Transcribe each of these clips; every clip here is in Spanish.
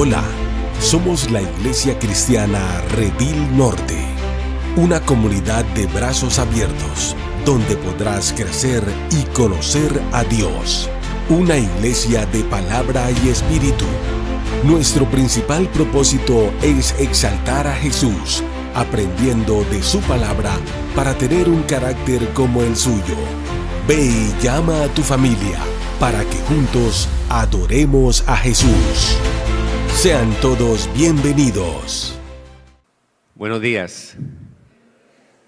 Hola, somos la Iglesia Cristiana Redil Norte, una comunidad de brazos abiertos, donde podrás crecer y conocer a Dios. Una iglesia de palabra y espíritu. Nuestro principal propósito es exaltar a Jesús, aprendiendo de su palabra para tener un carácter como el suyo. Ve y llama a tu familia para que juntos adoremos a Jesús. Sean todos bienvenidos. Buenos días.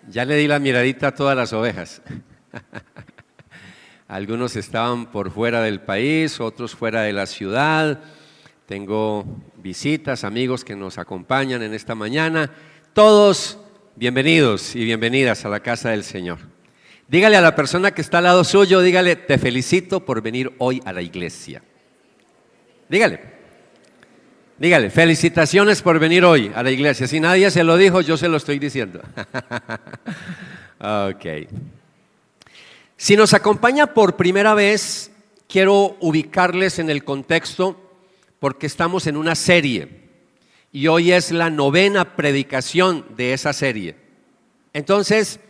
Ya le di la miradita a todas las ovejas. Algunos estaban por fuera del país, otros fuera de la ciudad. Tengo visitas, amigos que nos acompañan en esta mañana. Todos bienvenidos y bienvenidas a la casa del Señor. Dígale a la persona que está al lado suyo, dígale: te felicito por venir hoy a la iglesia. Dígale, felicitaciones por venir hoy a la iglesia. Si nadie se lo dijo, yo se lo estoy diciendo. Ok. Si nos acompaña por primera vez, quiero ubicarles en el contexto porque estamos en una serie y hoy es la 9ª predicación de esa serie. Entonces,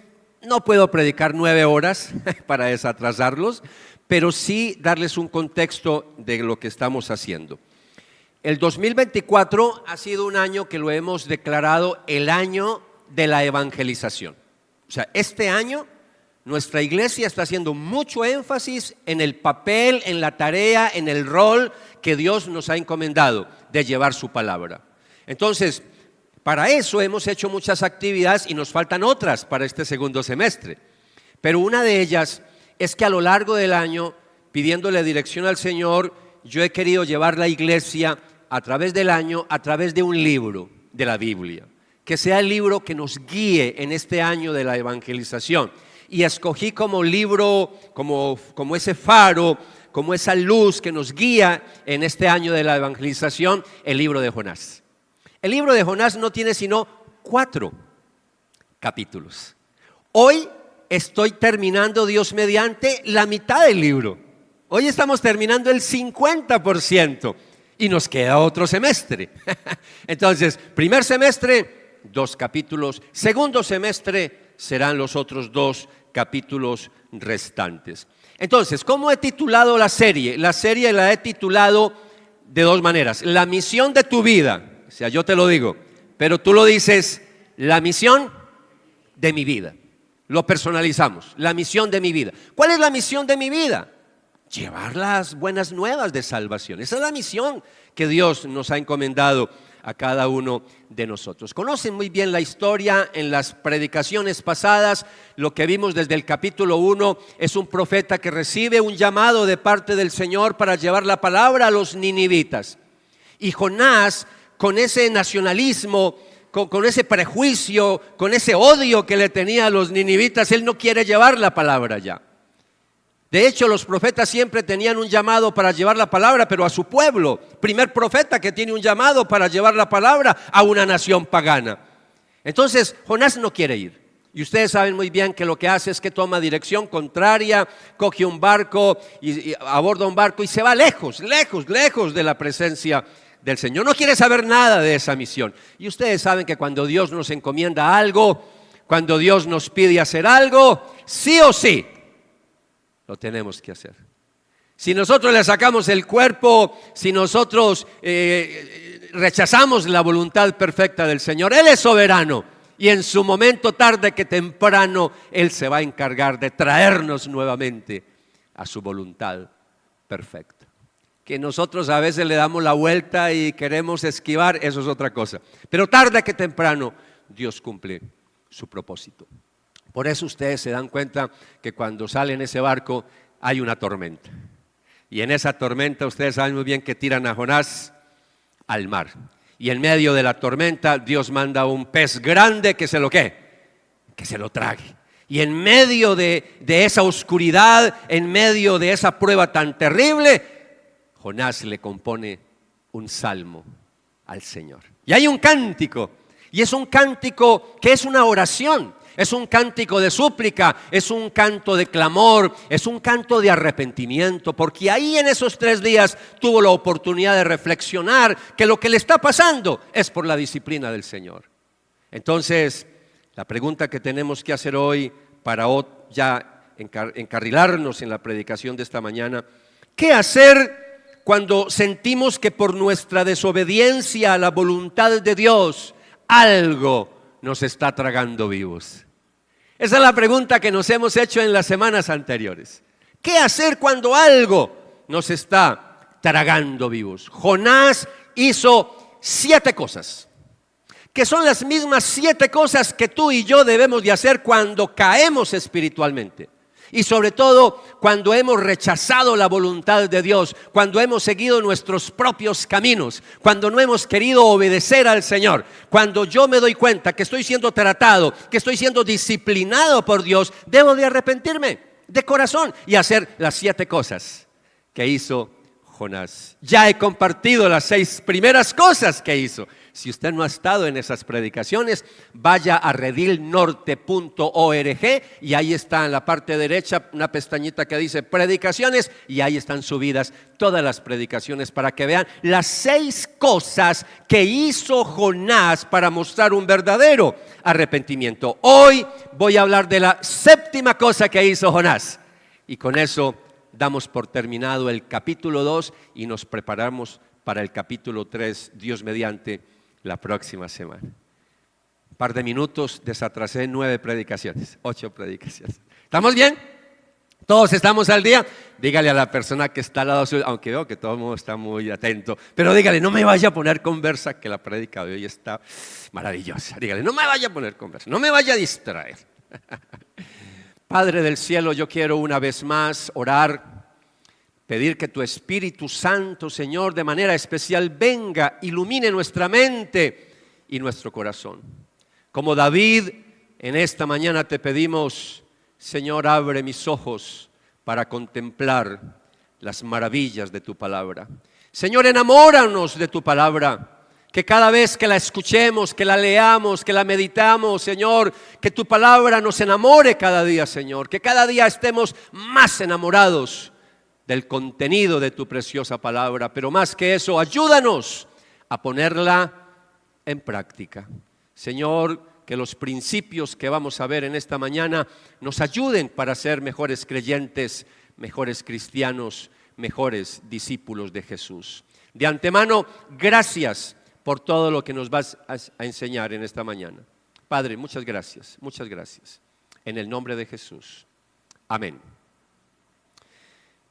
no puedo predicar 9 horas para desatrasarlos, pero sí darles un contexto de lo que estamos haciendo. El 2024 ha sido un año que lo hemos declarado el año de la evangelización. O sea, este año nuestra iglesia está haciendo mucho énfasis en el papel, en la tarea, en el rol que Dios nos ha encomendado de llevar su palabra. Entonces, para eso hemos hecho muchas actividades y nos faltan otras para este segundo semestre. Pero una de ellas es que a lo largo del año, pidiéndole dirección al Señor, yo he querido llevar la iglesia a través del año, a través de un libro de la Biblia, que sea el libro que nos guíe en este año de la evangelización. Y escogí como libro, como ese faro, como esa luz que nos guía en este año de la evangelización, el libro de Jonás. El libro de Jonás no tiene sino 4 capítulos. Hoy estoy terminando, Dios mediante, la mitad del libro. Hoy estamos terminando el 50% y nos queda otro semestre. Entonces, primer semestre, 2 capítulos. Segundo semestre serán los otros 2 capítulos restantes. Entonces, ¿cómo he titulado la serie? La serie la he titulado de 2 maneras. La misión de tu vida. O sea, yo te lo digo, pero tú lo dices, la misión de mi vida. Lo personalizamos, la misión de mi vida. ¿Cuál es la misión de mi vida? Llevar las buenas nuevas de salvación. Esa es la misión que Dios nos ha encomendado a cada uno de nosotros. Conocen muy bien la historia en las predicaciones pasadas. Lo que vimos desde el capítulo 1 es un profeta que recibe un llamado de parte del Señor para llevar la palabra a los ninivitas. Y Jonás, con ese nacionalismo, con ese prejuicio, con ese odio que le tenía a los ninivitas, él no quiere llevar la palabra ya. De hecho, los profetas siempre tenían un llamado para llevar la palabra, pero a su pueblo. Primer profeta que tiene un llamado para llevar la palabra a una nación pagana. Entonces, Jonás no quiere ir. Y ustedes saben muy bien que lo que hace es que toma dirección contraria, coge un barco y aborda un barco y se va lejos de la presencia del Señor. No quiere saber nada de esa misión. Y ustedes saben que cuando Dios nos encomienda algo, cuando Dios nos pide hacer algo, sí o sí lo tenemos que hacer. Si nosotros le sacamos el cuerpo, si nosotros rechazamos la voluntad perfecta del Señor, Él es soberano y en su momento, tarde que temprano, Él se va a encargar de traernos nuevamente a su voluntad perfecta. Que nosotros a veces le damos la vuelta y queremos esquivar, eso es otra cosa. Pero tarde que temprano, Dios cumple su propósito. Por eso ustedes se dan cuenta que cuando sale en ese barco hay una tormenta. Y en esa tormenta ustedes saben muy bien que tiran a Jonás al mar. Y en medio de la tormenta Dios manda un pez grande que se lo trague. Y en medio de esa oscuridad, en medio de esa prueba tan terrible, Jonás le compone un salmo al Señor. Y hay un cántico. Y es un cántico que es una oración, es un cántico de súplica, es un canto de clamor, es un canto de arrepentimiento, porque ahí en esos 3 días tuvo la oportunidad de reflexionar que lo que le está pasando es por la disciplina del Señor. Entonces, la pregunta que tenemos que hacer hoy para ya encarrilarnos en la predicación de esta mañana: ¿qué hacer cuando sentimos que por nuestra desobediencia a la voluntad de Dios algo nos está tragando vivos? Esa es la pregunta que nos hemos hecho en las semanas anteriores. ¿Qué hacer cuando algo nos está tragando vivos? Jonás hizo 7 cosas, que son las mismas 7 cosas que tú y yo debemos de hacer cuando caemos espiritualmente. Y sobre todo cuando hemos rechazado la voluntad de Dios, cuando hemos seguido nuestros propios caminos, cuando no hemos querido obedecer al Señor. Cuando yo me doy cuenta que estoy siendo tratado, que estoy siendo disciplinado por Dios, debo de arrepentirme de corazón y hacer las 7 cosas que hizo Jonás. Ya he compartido las 6 primeras cosas que hizo. Si usted no ha estado en esas predicaciones, vaya a redilnorte.org y ahí está en la parte derecha una pestañita que dice predicaciones, y ahí están subidas todas las predicaciones para que vean las 6 cosas que hizo Jonás para mostrar un verdadero arrepentimiento. Hoy voy a hablar de la 7ª cosa que hizo Jonás, y con eso damos por terminado el capítulo 2 y nos preparamos para el capítulo 3, Dios mediante, la próxima semana. Un par de minutos, desatrasé 9 predicaciones, 8 predicaciones. ¿Estamos bien? ¿Todos estamos al día? Dígale a la persona que está al lado suyo, aunque veo que todo el mundo está muy atento, pero dígale: no me vaya a poner conversa, que la prédica de hoy está maravillosa. Dígale: no me vaya a poner conversa, no me vaya a distraer. Padre del cielo, yo quiero una vez más orar, pedir que tu Espíritu Santo, Señor, de manera especial venga, ilumine nuestra mente y nuestro corazón. Como David, en esta mañana te pedimos: Señor, abre mis ojos para contemplar las maravillas de tu palabra. Señor, enamóranos de tu palabra, que cada vez que la escuchemos, que la leamos, que la meditamos, Señor, que tu palabra nos enamore cada día, Señor, que cada día estemos más enamorados del contenido de tu preciosa palabra, pero más que eso, ayúdanos a ponerla en práctica. Señor, que los principios que vamos a ver en esta mañana nos ayuden para ser mejores creyentes, mejores cristianos, mejores discípulos de Jesús. De antemano, gracias por todo lo que nos vas a enseñar en esta mañana. Padre, muchas gracias, muchas gracias. En el nombre de Jesús. Amén.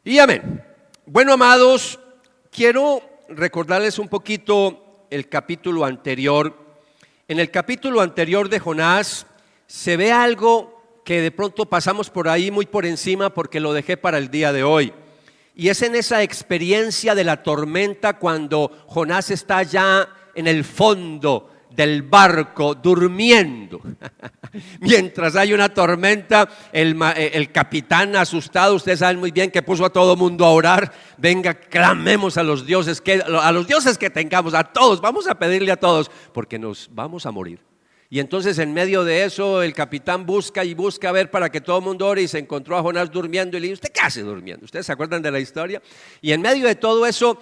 Y amén. Bueno, amados, quiero recordarles un poquito el capítulo anterior. En el capítulo anterior de Jonás se ve algo que de pronto pasamos por ahí muy por encima porque lo dejé para el día de hoy. Y es en esa experiencia de la tormenta cuando Jonás está ya en el fondo del barco durmiendo. Mientras hay una tormenta, el capitán asustado, ustedes saben muy bien que puso a todo mundo a orar. Venga, clamemos a los dioses que tengamos, a todos, vamos a pedirle a todos, porque nos vamos a morir. Y entonces en medio de eso el capitán busca y busca a ver para que todo el mundo ore, y se encontró a Jonás durmiendo y le dijo: ¿usted qué hace durmiendo? ¿Ustedes se acuerdan de la historia? Y en medio de todo eso,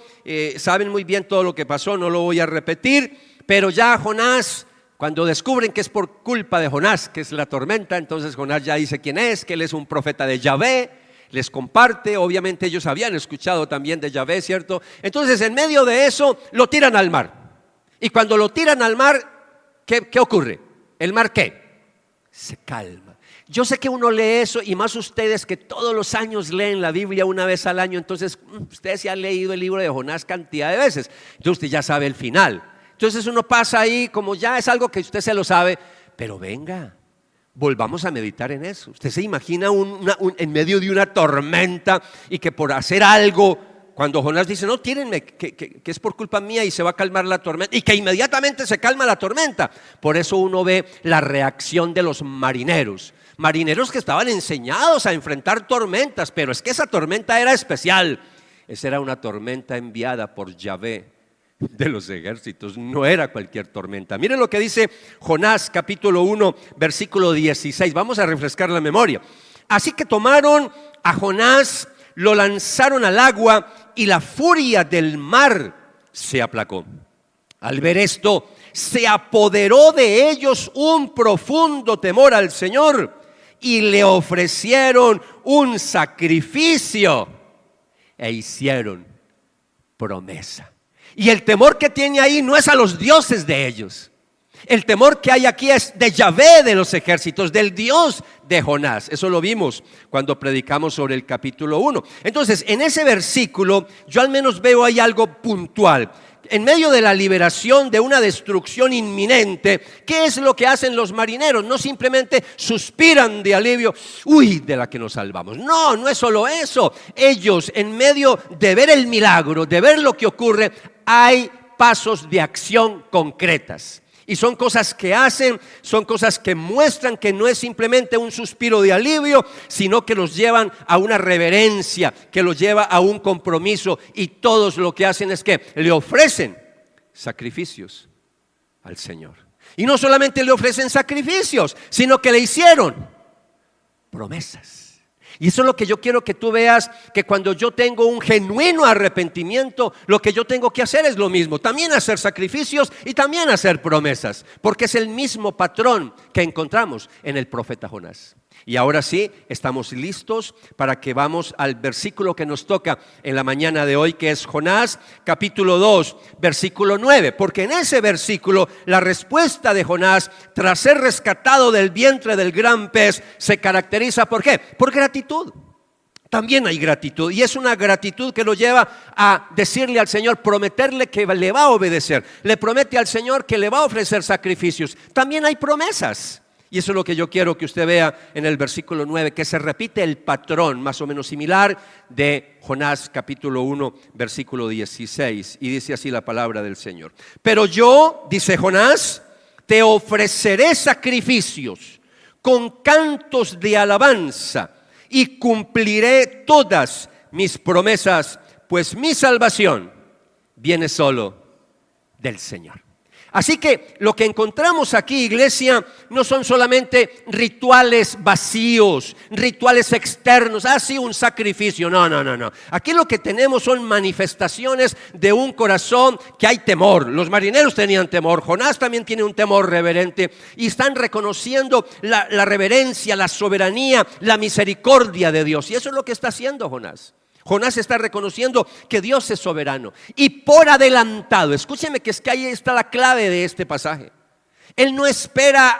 saben muy bien todo lo que pasó, no lo voy a repetir, pero ya Jonás, cuando descubren que es por culpa de Jonás, que es la tormenta, entonces Jonás ya dice quién es, que él es un profeta de Yahvé, les comparte. Obviamente ellos habían escuchado también de Yahvé, ¿cierto? Entonces en medio de eso lo tiran al mar, y cuando lo tiran al mar, ¿qué ocurre? ¿El mar qué? Se calma. Yo sé que uno lee eso, y más ustedes que todos los años leen la Biblia una vez al año, entonces ustedes ya han leído el libro de Jonás cantidad de veces, entonces usted ya sabe el final. Entonces uno pasa ahí como ya es algo que usted se lo sabe, pero venga, volvamos a meditar en eso. Usted se imagina en medio de una tormenta, y que por hacer algo, cuando Jonás dice: no, tírenme, que es por culpa mía y se va a calmar la tormenta, y que inmediatamente se calma la tormenta. Por eso uno ve la reacción de los marineros que estaban enseñados a enfrentar tormentas, pero es que esa tormenta era especial. Esa era una tormenta enviada por Yahvé de los ejércitos, no era cualquier tormenta. Miren lo que dice Jonás capítulo 1, versículo 16. Vamos a refrescar la memoria. Así que tomaron a Jonás, lo lanzaron al agua y la furia del mar se aplacó. Al ver esto, se apoderó de ellos un profundo temor al Señor y le ofrecieron un sacrificio e hicieron promesa. Y el temor que tiene ahí no es a los dioses de ellos. El temor que hay aquí es de Yahvé de los ejércitos, del Dios de Jonás. Eso lo vimos cuando predicamos sobre el capítulo 1. Entonces, en ese versículo yo al menos veo ahí algo puntual. En medio de la liberación de una destrucción inminente, ¿qué es lo que hacen los marineros? No simplemente suspiran de alivio, uy, de la que nos salvamos. No, no es solo eso. Ellos, en medio de ver el milagro, de ver lo que ocurre, hay pasos de acción concretas. Y son cosas que hacen, son cosas que muestran que no es simplemente un suspiro de alivio, sino que los llevan a una reverencia, que los lleva a un compromiso. Y todos lo que hacen es que le ofrecen sacrificios al Señor. Y no solamente le ofrecen sacrificios, sino que le hicieron promesas. Y eso es lo que yo quiero que tú veas, que cuando yo tengo un genuino arrepentimiento, lo que yo tengo que hacer es lo mismo, también hacer sacrificios y también hacer promesas, porque es el mismo patrón que encontramos en el profeta Jonás. Y ahora sí, estamos listos para que vamos al versículo que nos toca en la mañana de hoy, que es Jonás capítulo 2, versículo 9. Porque en ese versículo la respuesta de Jonás, tras ser rescatado del vientre del gran pez, se caracteriza ¿por qué? Por gratitud. También hay gratitud, y es una gratitud que lo lleva a decirle al Señor, prometerle que le va a obedecer. Le promete al Señor que le va a ofrecer sacrificios. También hay promesas. Y eso es lo que yo quiero que usted vea en el versículo 9, que se repite el patrón más o menos similar de Jonás capítulo 1, versículo 16. Y dice así la palabra del Señor. Pero yo, dice Jonás, te ofreceré sacrificios con cantos de alabanza y cumpliré todas mis promesas, pues mi salvación viene solo del Señor. Así que lo que encontramos aquí, iglesia, no son solamente rituales vacíos, rituales externos, así un sacrificio, no. Aquí lo que tenemos son manifestaciones de un corazón que hay temor. Los marineros tenían temor, Jonás también tiene un temor reverente y están reconociendo la reverencia, la soberanía, la misericordia de Dios. Y eso es lo que está haciendo Jonás. Jonás está reconociendo que Dios es soberano. Y por adelantado, escúcheme que es que ahí está la clave de este pasaje. Él no espera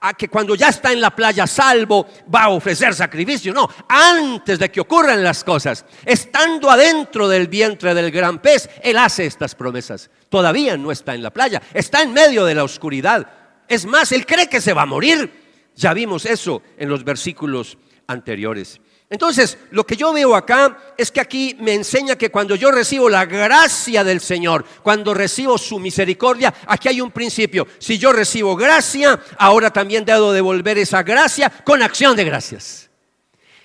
a que cuando ya está en la playa salvo va a ofrecer sacrificio. No, antes de que ocurran las cosas, estando adentro del vientre del gran pez, Él hace estas promesas. Todavía no está en la playa, está en medio de la oscuridad. Es más, Él cree que se va a morir. Ya vimos eso en los versículos anteriores. Entonces, lo que yo veo acá es que aquí me enseña que cuando yo recibo la gracia del Señor, cuando recibo su misericordia, aquí hay un principio. Si yo recibo gracia, ahora también debo devolver esa gracia con acción de gracias.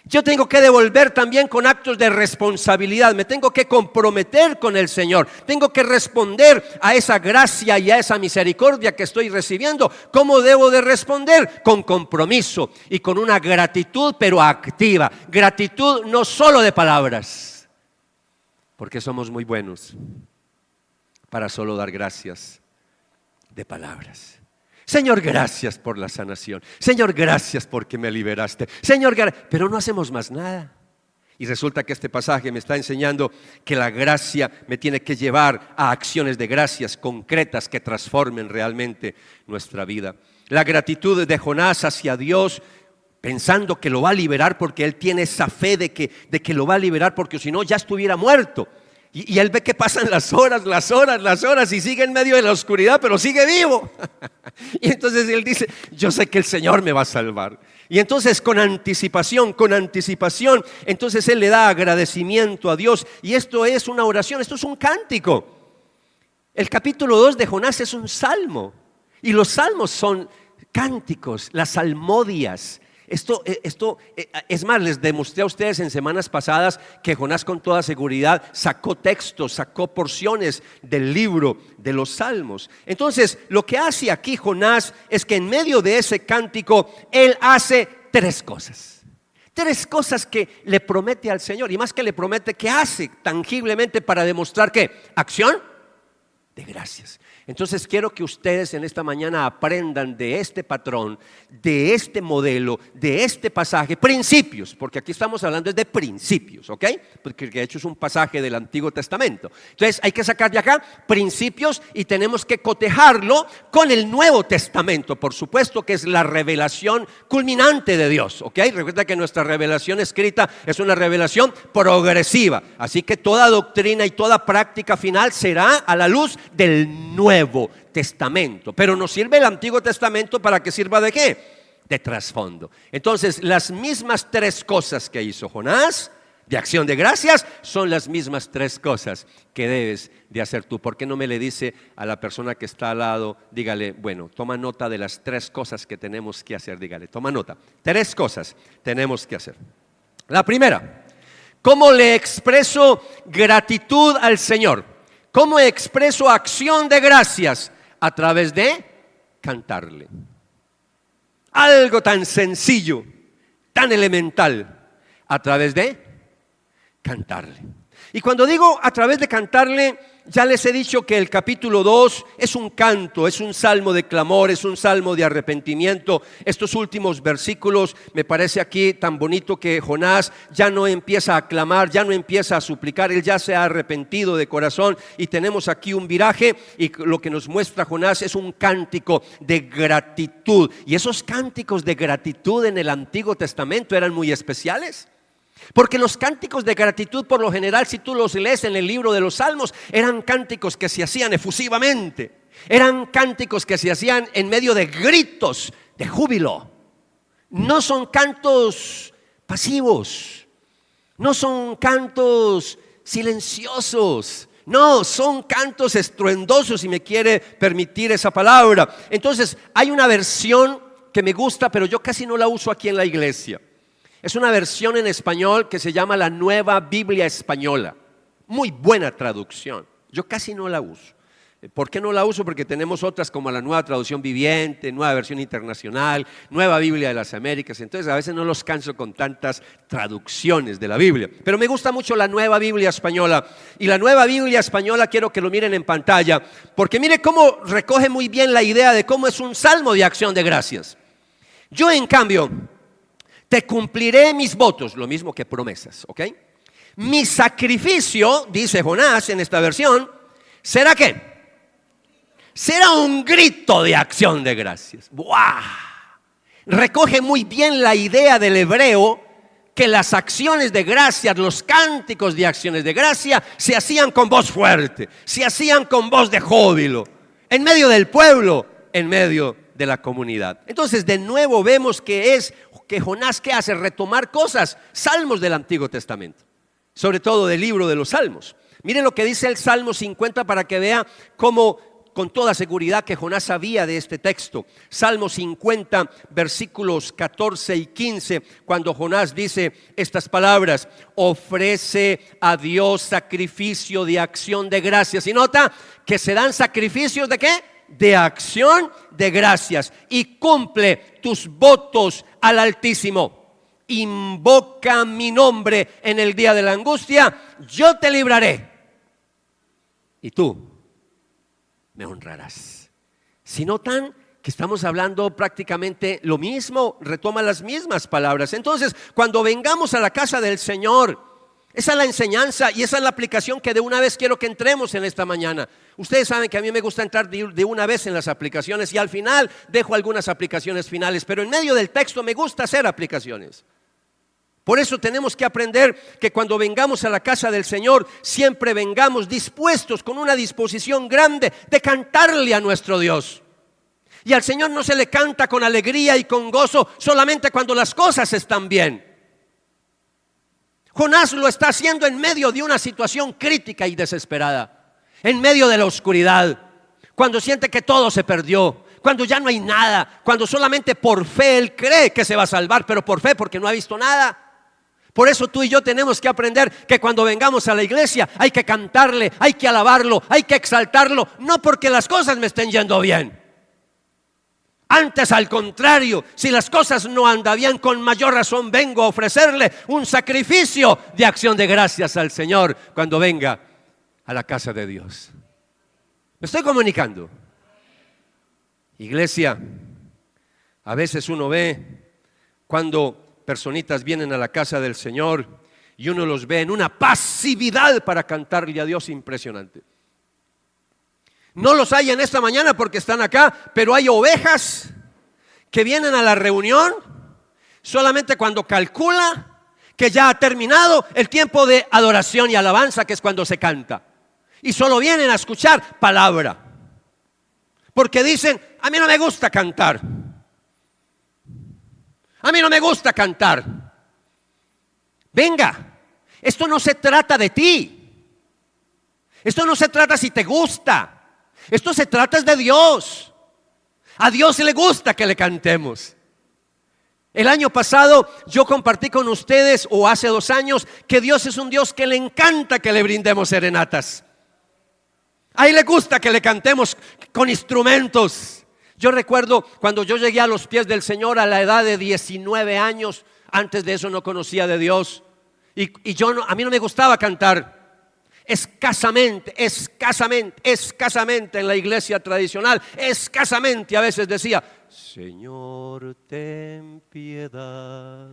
Yo tengo que devolver también con actos de responsabilidad. Me tengo que comprometer con el Señor. Tengo que responder a esa gracia y a esa misericordia que estoy recibiendo. ¿Cómo debo de responder? Con compromiso y con una gratitud pero activa. Gratitud no solo de palabras, porque somos muy buenos para solo dar gracias de palabras. Señor, gracias por la sanación. Señor, gracias porque me liberaste. Señor, pero no hacemos más nada. Y resulta que este pasaje me está enseñando que la gracia me tiene que llevar a acciones de gracias concretas que transformen realmente nuestra vida. La gratitud de Jonás hacia Dios, pensando que lo va a liberar porque él tiene esa fe de que lo va a liberar, porque si no ya estuviera muerto. Y él ve que pasan las horas y sigue en medio de la oscuridad, pero sigue vivo. Y entonces él dice, yo sé que el Señor me va a salvar. Y entonces con anticipación, entonces él le da agradecimiento a Dios. Y esto es una oración, esto es un cántico. El capítulo 2 de Jonás es un salmo. Y los salmos son cánticos, las salmodias. Es más, les demostré a ustedes en semanas pasadas que Jonás con toda seguridad sacó textos, sacó porciones del libro de los Salmos. Entonces, lo que hace aquí Jonás es que en medio de ese cántico, él hace tres cosas. Tres cosas que le promete al Señor, y más que le promete, que hace tangiblemente para demostrar que acción de gracias. Entonces quiero que ustedes en esta mañana aprendan de este patrón, de este modelo, de este pasaje, principios, porque aquí estamos hablando de principios, ¿ok? Porque de hecho es un pasaje del Antiguo Testamento. Entonces hay que sacar de acá principios y tenemos que cotejarlo con el Nuevo Testamento, por supuesto, que es la revelación culminante de Dios, ¿ok? Recuerda que nuestra revelación escrita es una revelación progresiva, así que toda doctrina y toda práctica final será a la luz del Nuevo Testamento. Pero nos sirve el Antiguo Testamento para que sirva de ¿qué? De trasfondo. Entonces, las mismas tres cosas que hizo Jonás de acción de gracias son las mismas tres cosas que debes de hacer tú. ¿Por qué no me le dice a la persona que está al lado? Dígale, bueno, toma nota de las tres cosas que tenemos que hacer. Dígale, toma nota. Tres cosas tenemos que hacer. La primera, ¿cómo le expreso gratitud al Señor? ¿Cómo expreso acción de gracias? A través de cantarle. Algo tan sencillo, tan elemental, a través de cantarle. Y cuando digo a través de cantarle, ya les he dicho que el capítulo 2 es un canto, es un salmo de clamor, es un salmo de arrepentimiento. Estos últimos versículos me parece aquí tan bonito que Jonás ya no empieza a clamar, ya no empieza a suplicar, él ya se ha arrepentido de corazón y tenemos aquí un viraje y lo que nos muestra Jonás es un cántico de gratitud. Y esos cánticos de gratitud en el Antiguo Testamento eran muy especiales. Porque los cánticos de gratitud, por lo general, si tú los lees en el libro de los Salmos, eran cánticos que se hacían efusivamente. Eran cánticos que se hacían en medio de gritos de júbilo. No son cantos pasivos, no son cantos silenciosos. No, son cantos estruendosos, si me quiere permitir esa palabra. Entonces, hay una versión que me gusta, pero yo casi no la uso aquí en la iglesia. Es una versión en español que se llama la Nueva Biblia Española. Muy buena traducción. Yo casi no la uso. ¿Por qué no la uso? Porque tenemos otras como la Nueva Traducción Viviente, Nueva Versión Internacional, Nueva Biblia de las Américas. Entonces a veces no los canso con tantas traducciones de la Biblia. Pero me gusta mucho la Nueva Biblia Española. Y la Nueva Biblia Española quiero que lo miren en pantalla, porque mire cómo recoge muy bien la idea de cómo es un salmo de acción de gracias. Yo, en cambio, te cumpliré mis votos, lo mismo que promesas, ¿ok? Mi sacrificio, dice Jonás en esta versión, ¿será qué? Será un grito de acción de gracias. ¡Buah! Recoge muy bien la idea del hebreo que las acciones de gracias, los cánticos de acciones de gracia se hacían con voz fuerte, se hacían con voz de júbilo, en medio del pueblo, en medio de la comunidad. Entonces, de nuevo vemos que Jonás, ¿qué hace? Retomar cosas, salmos del Antiguo Testamento, sobre todo del libro de los Salmos. Miren lo que dice el Salmo 50 para que vea cómo con toda seguridad que Jonás sabía de este texto. Salmo 50, versículos 14 y 15, cuando Jonás dice estas palabras: ofrece a Dios sacrificio de acción de gracias. Y nota que se dan sacrificios ¿de qué? De acción de gracias. Y cumple tus votos al Altísimo. Invoca mi nombre en el día de la angustia, yo te libraré y tú me honrarás. Si notan que estamos hablando prácticamente lo mismo, retoma las mismas palabras. Entonces, cuando vengamos a la casa del Señor, esa es la enseñanza y esa es la aplicación que de una vez quiero que entremos en esta mañana. Ustedes saben que a mí me gusta entrar de una vez en las aplicaciones y al final dejo algunas aplicaciones finales, pero en medio del texto me gusta hacer aplicaciones. Por eso tenemos que aprender que cuando vengamos a la casa del Señor, siempre vengamos dispuestos, con una disposición grande de cantarle a nuestro Dios. Y al Señor no se le canta con alegría y con gozo solamente cuando las cosas están bien. Jonás lo está haciendo en medio de una situación crítica y desesperada, en medio de la oscuridad, cuando siente que todo se perdió, cuando ya no hay nada, cuando solamente por fe él cree que se va a salvar, pero por fe porque no ha visto nada. Por eso tú y yo tenemos que aprender que cuando vengamos a la iglesia hay que cantarle, hay que alabarlo, hay que exaltarlo, no porque las cosas me estén yendo bien. Antes, al contrario, si las cosas no andan bien, con mayor razón vengo a ofrecerle un sacrificio de acción de gracias al Señor cuando venga a la casa de Dios. ¿Me estoy comunicando? Iglesia, a veces uno ve cuando personitas vienen a la casa del Señor y uno los ve en una pasividad para cantarle a Dios impresionante. No los hay en esta mañana porque están acá, pero hay ovejas que vienen a la reunión solamente cuando calcula que ya ha terminado el tiempo de adoración y alabanza, que es cuando se canta. Y solo vienen a escuchar palabra. Porque dicen, a mí no me gusta cantar. A mí no me gusta cantar. Venga, esto no se trata de ti. Esto no se trata si te gusta. Esto se trata de Dios. A Dios le gusta que le cantemos. El año pasado yo compartí con ustedes, o hace 2 años, que Dios es un Dios que le encanta que le brindemos serenatas. A Él le gusta que le cantemos con instrumentos. Yo recuerdo cuando yo llegué a los pies del Señor a la edad de 19 años. Antes de eso no conocía de Dios. Y a mí no me gustaba cantar. Escasamente en la iglesia tradicional, escasamente a veces decía, Señor, ten piedad.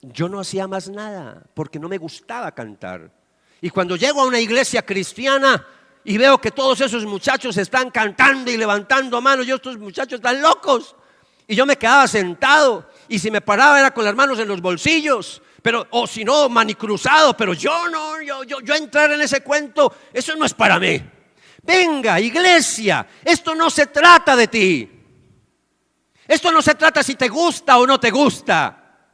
Yo no hacía más nada porque no me gustaba cantar. Y cuando llego a una iglesia cristiana y veo que todos esos muchachos están cantando y levantando manos, estos muchachos están locos. Y yo me quedaba sentado, y si me paraba era con las manos en los bolsillos, pero, o si no, manicruzado. Pero yo entrar en ese cuento, eso no es para mí. Venga, iglesia, esto no se trata de ti. Esto no se trata si te gusta o no te gusta.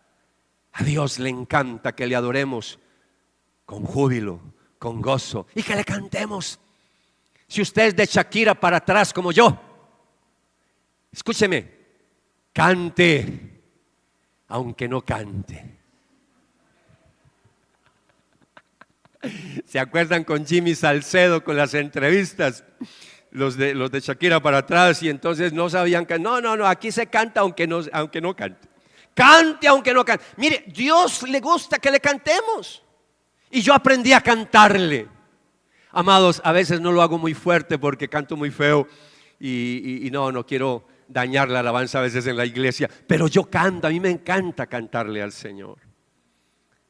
A Dios le encanta que le adoremos con júbilo, con gozo, y que le cantemos. Si usted es de Shakira para atrás como yo, escúcheme, cante aunque no cante. ¿Se acuerdan con Jimmy Salcedo con las entrevistas? Los de Shakira para atrás, y entonces no sabían que no, aquí se canta aunque no cante. Cante aunque no cante. Mire, Dios le gusta que le cantemos. Y yo aprendí a cantarle. Amados, a veces no lo hago muy fuerte porque canto muy feo y no quiero dañar la alabanza a veces en la iglesia, pero yo canto, a mí me encanta cantarle al Señor.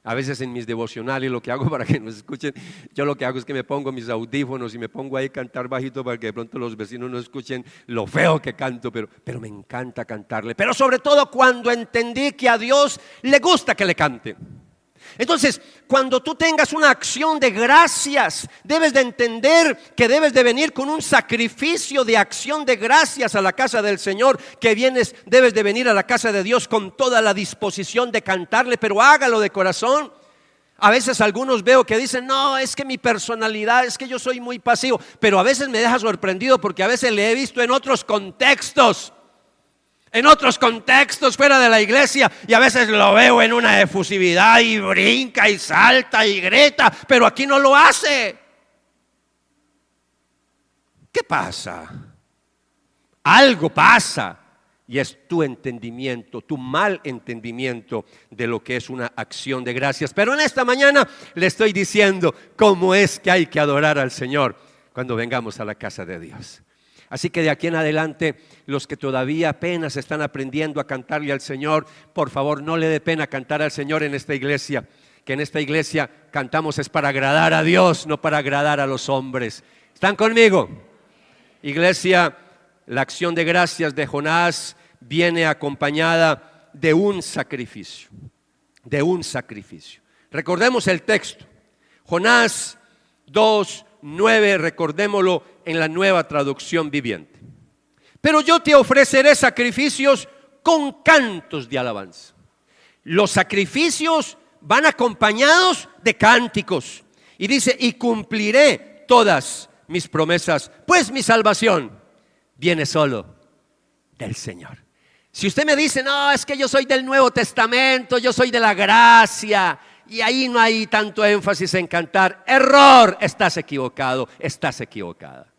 A veces en mis devocionales, lo que hago para que nos escuchen, yo lo que hago es que me pongo mis audífonos y me pongo ahí a cantar bajito para que de pronto los vecinos no escuchen lo feo que canto, pero me encanta cantarle. Pero sobre todo cuando entendí que a Dios le gusta que le cante. Entonces, cuando tú tengas una acción de gracias, debes de entender que debes de venir con un sacrificio de acción de gracias a la casa del Señor, debes de venir a la casa de Dios con toda la disposición de cantarle, pero hágalo de corazón. A veces algunos veo que dicen, no, es que mi personalidad, es que yo soy muy pasivo, pero a veces me deja sorprendido porque a veces le he visto en otros contextos fuera de la iglesia, y a veces lo veo en una efusividad y brinca y salta y grita, pero aquí no lo hace. ¿Qué pasa? Algo pasa, y es tu entendimiento, tu mal entendimiento de lo que es una acción de gracias. Pero en esta mañana le estoy diciendo cómo es que hay que adorar al Señor cuando vengamos a la casa de Dios. Así que de aquí en adelante, los que todavía apenas están aprendiendo a cantarle al Señor, por favor no le dé pena cantar al Señor en esta iglesia. Que en esta iglesia cantamos es para agradar a Dios, no para agradar a los hombres. ¿Están conmigo? Iglesia, la acción de gracias de Jonás viene acompañada de un sacrificio. Recordemos el texto. Jonás 2:9, recordémoslo en la Nueva Traducción Viviente. Pero yo te ofreceré sacrificios con cantos de alabanza. Los sacrificios van acompañados de cánticos. Y dice, y cumpliré todas mis promesas, pues mi salvación viene solo del Señor. Si usted me dice, no, es que yo soy del Nuevo Testamento, yo soy de la gracia, y ahí no hay tanto énfasis en cantar, error, estás equivocado, estás equivocada.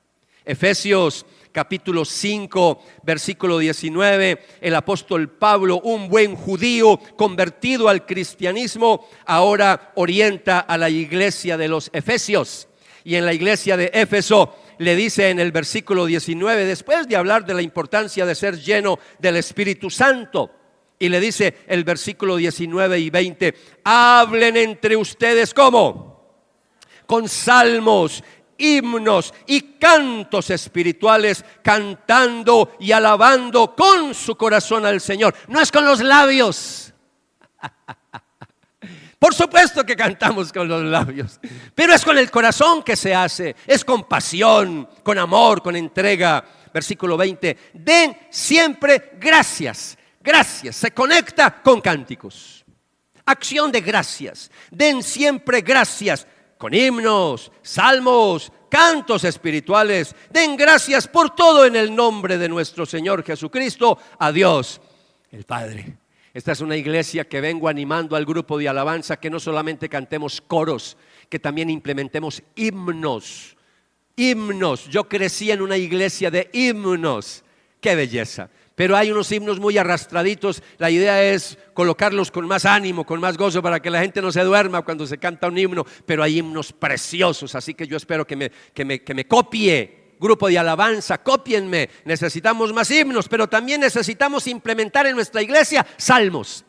Efesios capítulo 5, versículo 19, el apóstol Pablo, un buen judío convertido al cristianismo, ahora orienta a la iglesia de los Efesios. Y en la iglesia de Éfeso le dice en el versículo 19, después de hablar de la importancia de ser lleno del Espíritu Santo, y le dice el versículo 19 y 20, hablen entre ustedes ¿cómo? Con salmos, himnos y cantos espirituales, cantando y alabando con su corazón al Señor. No es con los labios. Por supuesto que cantamos con los labios, pero es con el corazón que se hace, es con pasión, con amor, con entrega. Versículo 20, den siempre gracias. Gracias, se conecta con cánticos. Acción de gracias. Den siempre gracias con himnos, salmos, cantos espirituales. Den gracias por todo en el nombre de nuestro Señor Jesucristo, a Dios el Padre. Esta es una iglesia que vengo animando al grupo de alabanza que no solamente cantemos coros, que también implementemos himnos. Himnos. Yo crecí en una iglesia de himnos. ¡Qué belleza! Pero hay unos himnos muy arrastraditos. La idea es colocarlos con más ánimo, con más gozo, para que la gente no se duerma cuando se canta un himno. Pero hay himnos preciosos, así que yo espero que me copie. Grupo de alabanza, cópienme. Necesitamos más himnos, pero también necesitamos implementar en nuestra iglesia salmos.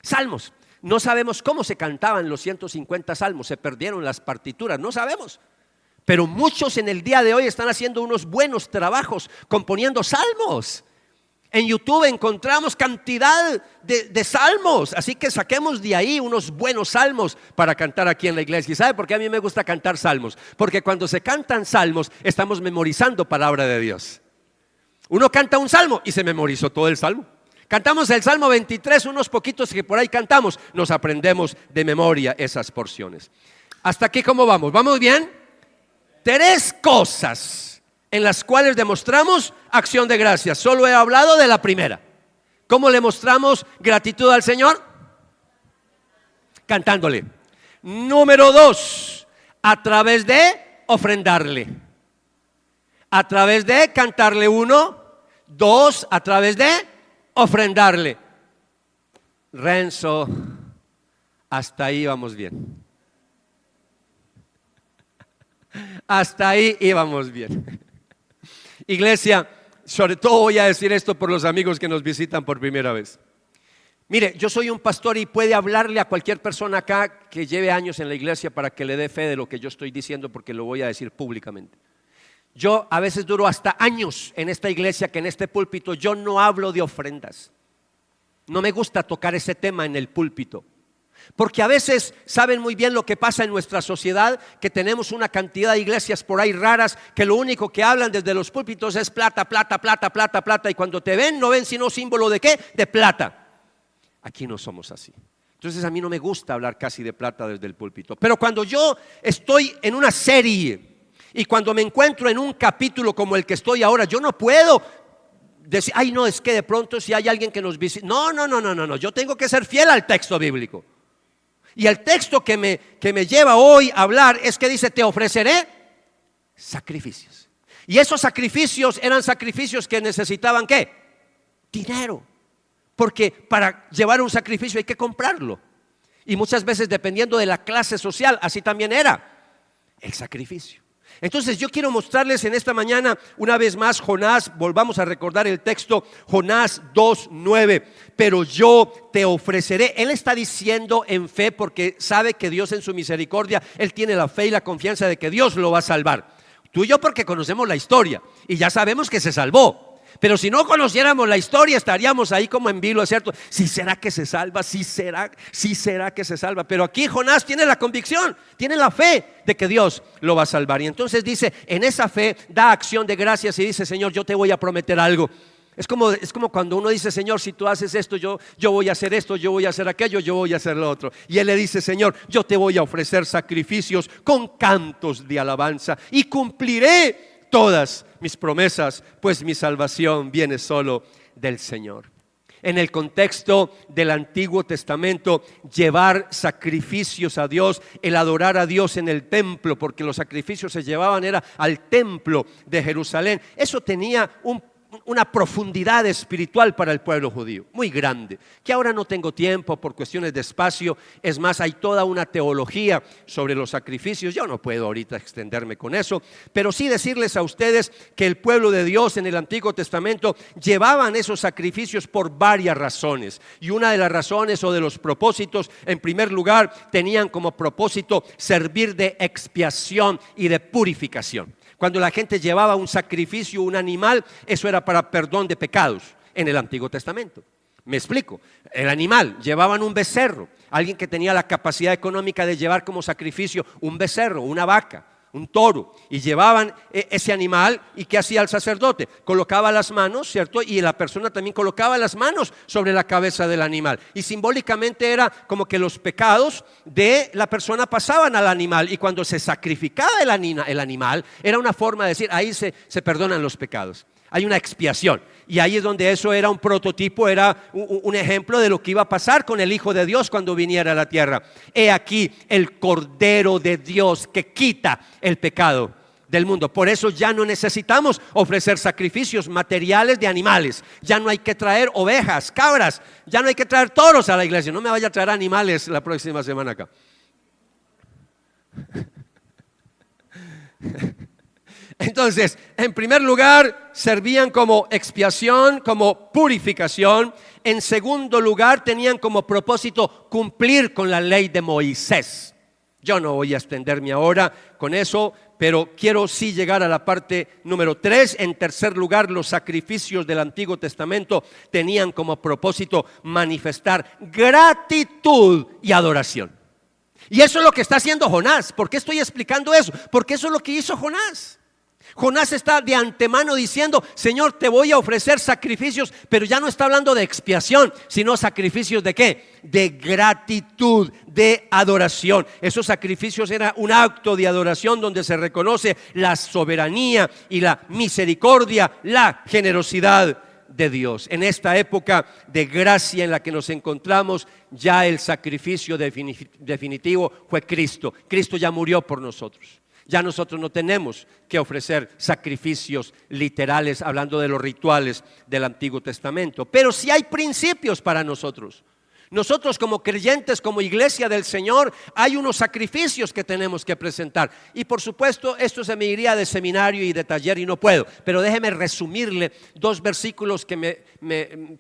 Salmos. No sabemos cómo se cantaban los 150 salmos. Se perdieron las partituras, no sabemos. Pero muchos en el día de hoy están haciendo unos buenos trabajos componiendo salmos. En YouTube encontramos cantidad de salmos, así que saquemos de ahí unos buenos salmos para cantar aquí en la iglesia. ¿Y sabe por qué a mí me gusta cantar salmos? Porque cuando se cantan salmos estamos memorizando palabra de Dios. Uno canta un salmo y se memorizó todo el salmo. Cantamos el Salmo 23, unos poquitos que por ahí cantamos, nos aprendemos de memoria esas porciones. ¿Hasta aquí cómo vamos? ¿Vamos bien? 3 cosas en las cuales demostramos acción de gracias. Solo he hablado de la primera. ¿Cómo le mostramos gratitud al Señor? Cantándole. Número 2, a través de ofrendarle. A través de cantarle 1, 2, a través de ofrendarle. Renzo, hasta ahí vamos bien. Hasta ahí íbamos bien. Iglesia, sobre todo voy a decir esto por los amigos que nos visitan por primera vez. Mire, yo soy un pastor y puede hablarle a cualquier persona acá que lleve años en la iglesia para que le dé fe de lo que yo estoy diciendo, porque lo voy a decir públicamente. Yo a veces duro hasta años en esta iglesia, que en este púlpito yo no hablo de ofrendas. No me gusta tocar ese tema en el púlpito. Porque a veces saben muy bien lo que pasa en nuestra sociedad, que tenemos una cantidad de iglesias por ahí raras que lo único que hablan desde los púlpitos es plata, plata, plata, plata, plata, y cuando te ven no ven sino símbolo de ¿qué? De plata. Aquí no somos así. Entonces a mí no me gusta hablar casi de plata desde el púlpito. Pero cuando yo estoy en una serie y cuando me encuentro en un capítulo como el que estoy ahora, yo no puedo decir, ay no, es que de pronto si hay alguien que nos visita. No, yo tengo que ser fiel al texto bíblico. Y el texto que me lleva hoy a hablar es que dice, te ofreceré sacrificios. Y esos sacrificios eran sacrificios que necesitaban ¿qué? Dinero. Porque para llevar un sacrificio hay que comprarlo. Y muchas veces dependiendo de la clase social, así también era el sacrificio. Entonces yo quiero mostrarles en esta mañana una vez más Jonás, volvamos a recordar el texto, Jonás 2:9, pero yo te ofreceré. Él está diciendo en fe porque sabe que Dios en su misericordia, él tiene la fe y la confianza de que Dios lo va a salvar. Tú y yo porque conocemos la historia y ya sabemos que se salvó. Pero si no conociéramos la historia estaríamos ahí como en vilo, ¿cierto? ¿Sí será que se salva? ¿Sí será que se salva? Pero aquí Jonás tiene la convicción, tiene la fe de que Dios lo va a salvar. Y entonces dice, en esa fe da acción de gracias y dice, Señor, yo te voy a prometer algo. Es como cuando uno dice, Señor, si tú haces esto, yo voy a hacer esto, yo voy a hacer aquello, yo voy a hacer lo otro. Y Él le dice, Señor, yo te voy a ofrecer sacrificios con cantos de alabanza y cumpliré todas mis promesas, pues mi salvación viene solo del Señor. En el contexto del Antiguo Testamento, llevar sacrificios a Dios, el adorar a Dios en el templo, porque los sacrificios se llevaban era al templo de Jerusalén. Eso tenía una profundidad espiritual para el pueblo judío, muy grande, que ahora no tengo tiempo por cuestiones de espacio. Es más, hay toda una teología sobre los sacrificios. Yo no puedo ahorita extenderme con eso, pero sí decirles a ustedes que el pueblo de Dios en el Antiguo Testamento llevaban esos sacrificios por varias razones. Y una de las razones o de los propósitos, en primer lugar, tenían como propósito servir de expiación y de purificación. Cuando la gente llevaba un sacrificio, un animal, eso era para perdón de pecados en el Antiguo Testamento. Me explico. El animal, llevaban un becerro. Alguien que tenía la capacidad económica de llevar como sacrificio un becerro, una vaca, un toro, y llevaban ese animal. ¿Y qué hacía el sacerdote? Colocaba las manos, ¿cierto? Y la persona también colocaba las manos sobre la cabeza del animal, y simbólicamente era como que los pecados de la persona pasaban al animal, y cuando se sacrificaba el animal era una forma de decir, ahí se perdonan los pecados. Hay una expiación, y ahí es donde eso era un prototipo, era un ejemplo de lo que iba a pasar con el Hijo de Dios cuando viniera a la tierra. He aquí el Cordero de Dios que quita el pecado del mundo. Por eso ya no necesitamos ofrecer sacrificios materiales de animales. Ya no hay que traer ovejas, cabras, ya no hay que traer toros a la iglesia. No me vaya a traer animales la próxima semana acá. Entonces, en primer lugar, servían como expiación, como purificación. En segundo lugar, tenían como propósito cumplir con la ley de Moisés. Yo no voy a extenderme ahora con eso, pero quiero sí llegar a la parte número 3. En tercer lugar, los sacrificios del Antiguo Testamento tenían como propósito manifestar gratitud y adoración. Y eso es lo que está haciendo Jonás. ¿Por qué estoy explicando eso? Porque eso es lo que hizo Jonás. Jonás está de antemano diciendo, Señor, te voy a ofrecer sacrificios, pero ya no está hablando de expiación, sino sacrificios ¿de qué? De gratitud, de adoración. Esos sacrificios eran un acto de adoración donde se reconoce la soberanía y la misericordia, la generosidad de Dios. En esta época de gracia en la que nos encontramos, ya el sacrificio definitivo fue Cristo. Cristo ya murió por nosotros. Ya nosotros no tenemos que ofrecer sacrificios literales, hablando de los rituales del Antiguo Testamento. Pero sí hay principios para nosotros. Nosotros como creyentes, como iglesia del Señor, hay unos sacrificios que tenemos que presentar. Y por supuesto, esto se me iría de seminario y de taller y no puedo. Pero déjeme resumirle 2 versículos que me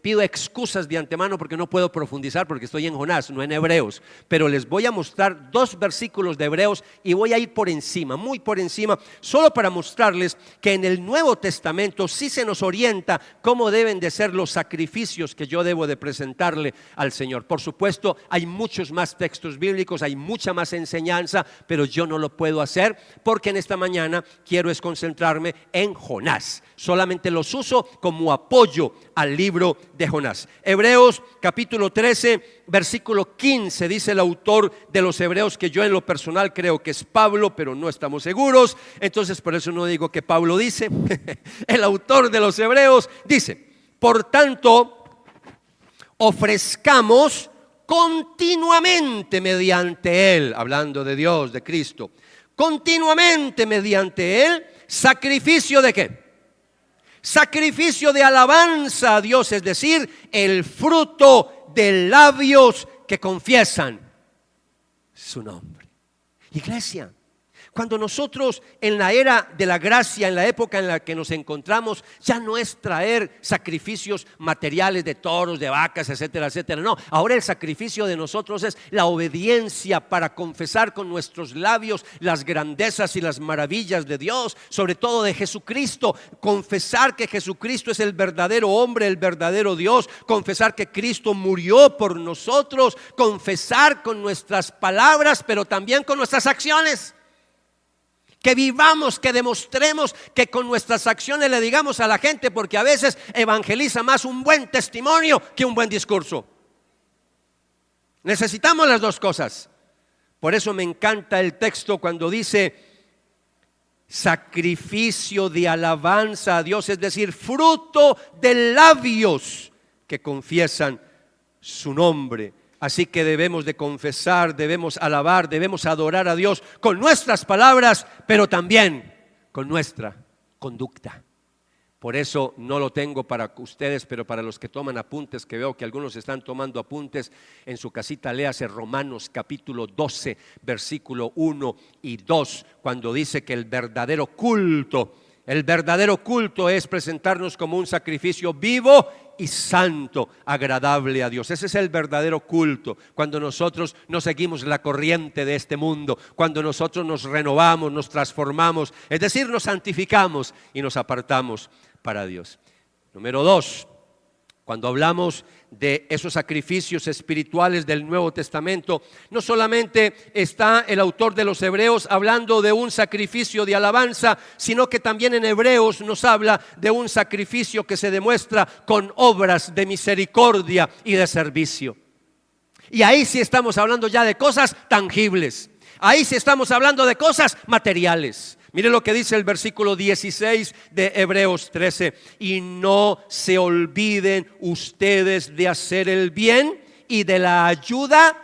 pido excusas de antemano porque no puedo profundizar porque estoy en Jonás, no en Hebreos. Pero les voy a mostrar 2 versículos de Hebreos y voy a ir por encima, muy por encima, solo para mostrarles que en el Nuevo Testamento sí se nos orienta cómo deben de ser los sacrificios que yo debo de presentarle al Señor. Por supuesto, hay muchos más textos bíblicos, hay mucha más enseñanza, pero yo no lo puedo hacer porque en esta mañana quiero es concentrarme en Jonás. Solamente los uso como apoyo al libro de Jonás. Hebreos capítulo 13, versículo 15, dice el autor de los Hebreos, que yo en lo personal creo que es Pablo, pero no estamos seguros. Entonces por eso no digo que Pablo dice. El autor de los Hebreos dice, por tanto, ofrezcamos continuamente mediante Él, hablando de Dios, de Cristo, continuamente mediante Él, sacrificio ¿de qué? Sacrificio de alabanza a Dios, es decir, el fruto de labios que confiesan su nombre. Iglesia, cuando nosotros en la era de la gracia, en la época en la que nos encontramos, ya no es traer sacrificios materiales de toros, de vacas, etcétera, etcétera. No, ahora el sacrificio de nosotros es la obediencia para confesar con nuestros labios las grandezas y las maravillas de Dios, sobre todo de Jesucristo. Confesar que Jesucristo es el verdadero hombre, el verdadero Dios. Confesar que Cristo murió por nosotros. Confesar con nuestras palabras, pero también con nuestras acciones Que vivamos, que demostremos, que con nuestras acciones le digamos a la gente, porque a veces evangeliza más un buen testimonio que un buen discurso. Necesitamos las dos cosas. Por eso me encanta el texto cuando dice sacrificio de alabanza a Dios, es decir, fruto de labios que confiesan su nombre. Así que debemos de confesar, debemos alabar, debemos adorar a Dios con nuestras palabras, pero también con nuestra conducta. Por eso no lo tengo para ustedes, pero para los que toman apuntes, que veo que algunos están tomando apuntes, en su casita léase Romanos capítulo 12, versículo 1 y 2, cuando dice que el verdadero culto es presentarnos como un sacrificio vivo y santo, agradable a Dios. Ese es el verdadero culto, cuando nosotros no seguimos la corriente de este mundo, cuando nosotros nos renovamos, nos transformamos, es decir, nos santificamos y nos apartamos para Dios. Número 2, cuando hablamos de esos sacrificios espirituales del Nuevo Testamento, no solamente está el autor de los Hebreos hablando de un sacrificio de alabanza, sino que también en Hebreos nos habla de un sacrificio que se demuestra con obras de misericordia y de servicio. Y ahí sí estamos hablando ya de cosas tangibles, ahí sí estamos hablando de cosas materiales. Mire lo que dice el versículo 16 de Hebreos 13. Y no se olviden ustedes de hacer el bien y de la ayuda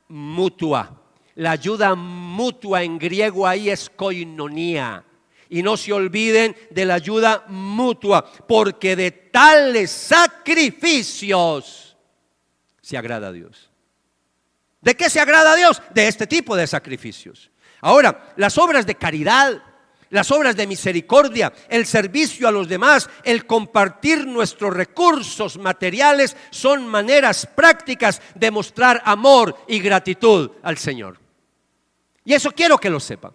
mutua. La ayuda mutua en griego ahí es koinonia. Y no se olviden de la ayuda mutua, porque de tales sacrificios se agrada a Dios. ¿De qué se agrada a Dios? De este tipo de sacrificios. Ahora, las obras de caridad, las obras de misericordia, el servicio a los demás, el compartir nuestros recursos materiales son maneras prácticas de mostrar amor y gratitud al Señor. Y eso quiero que lo sepan.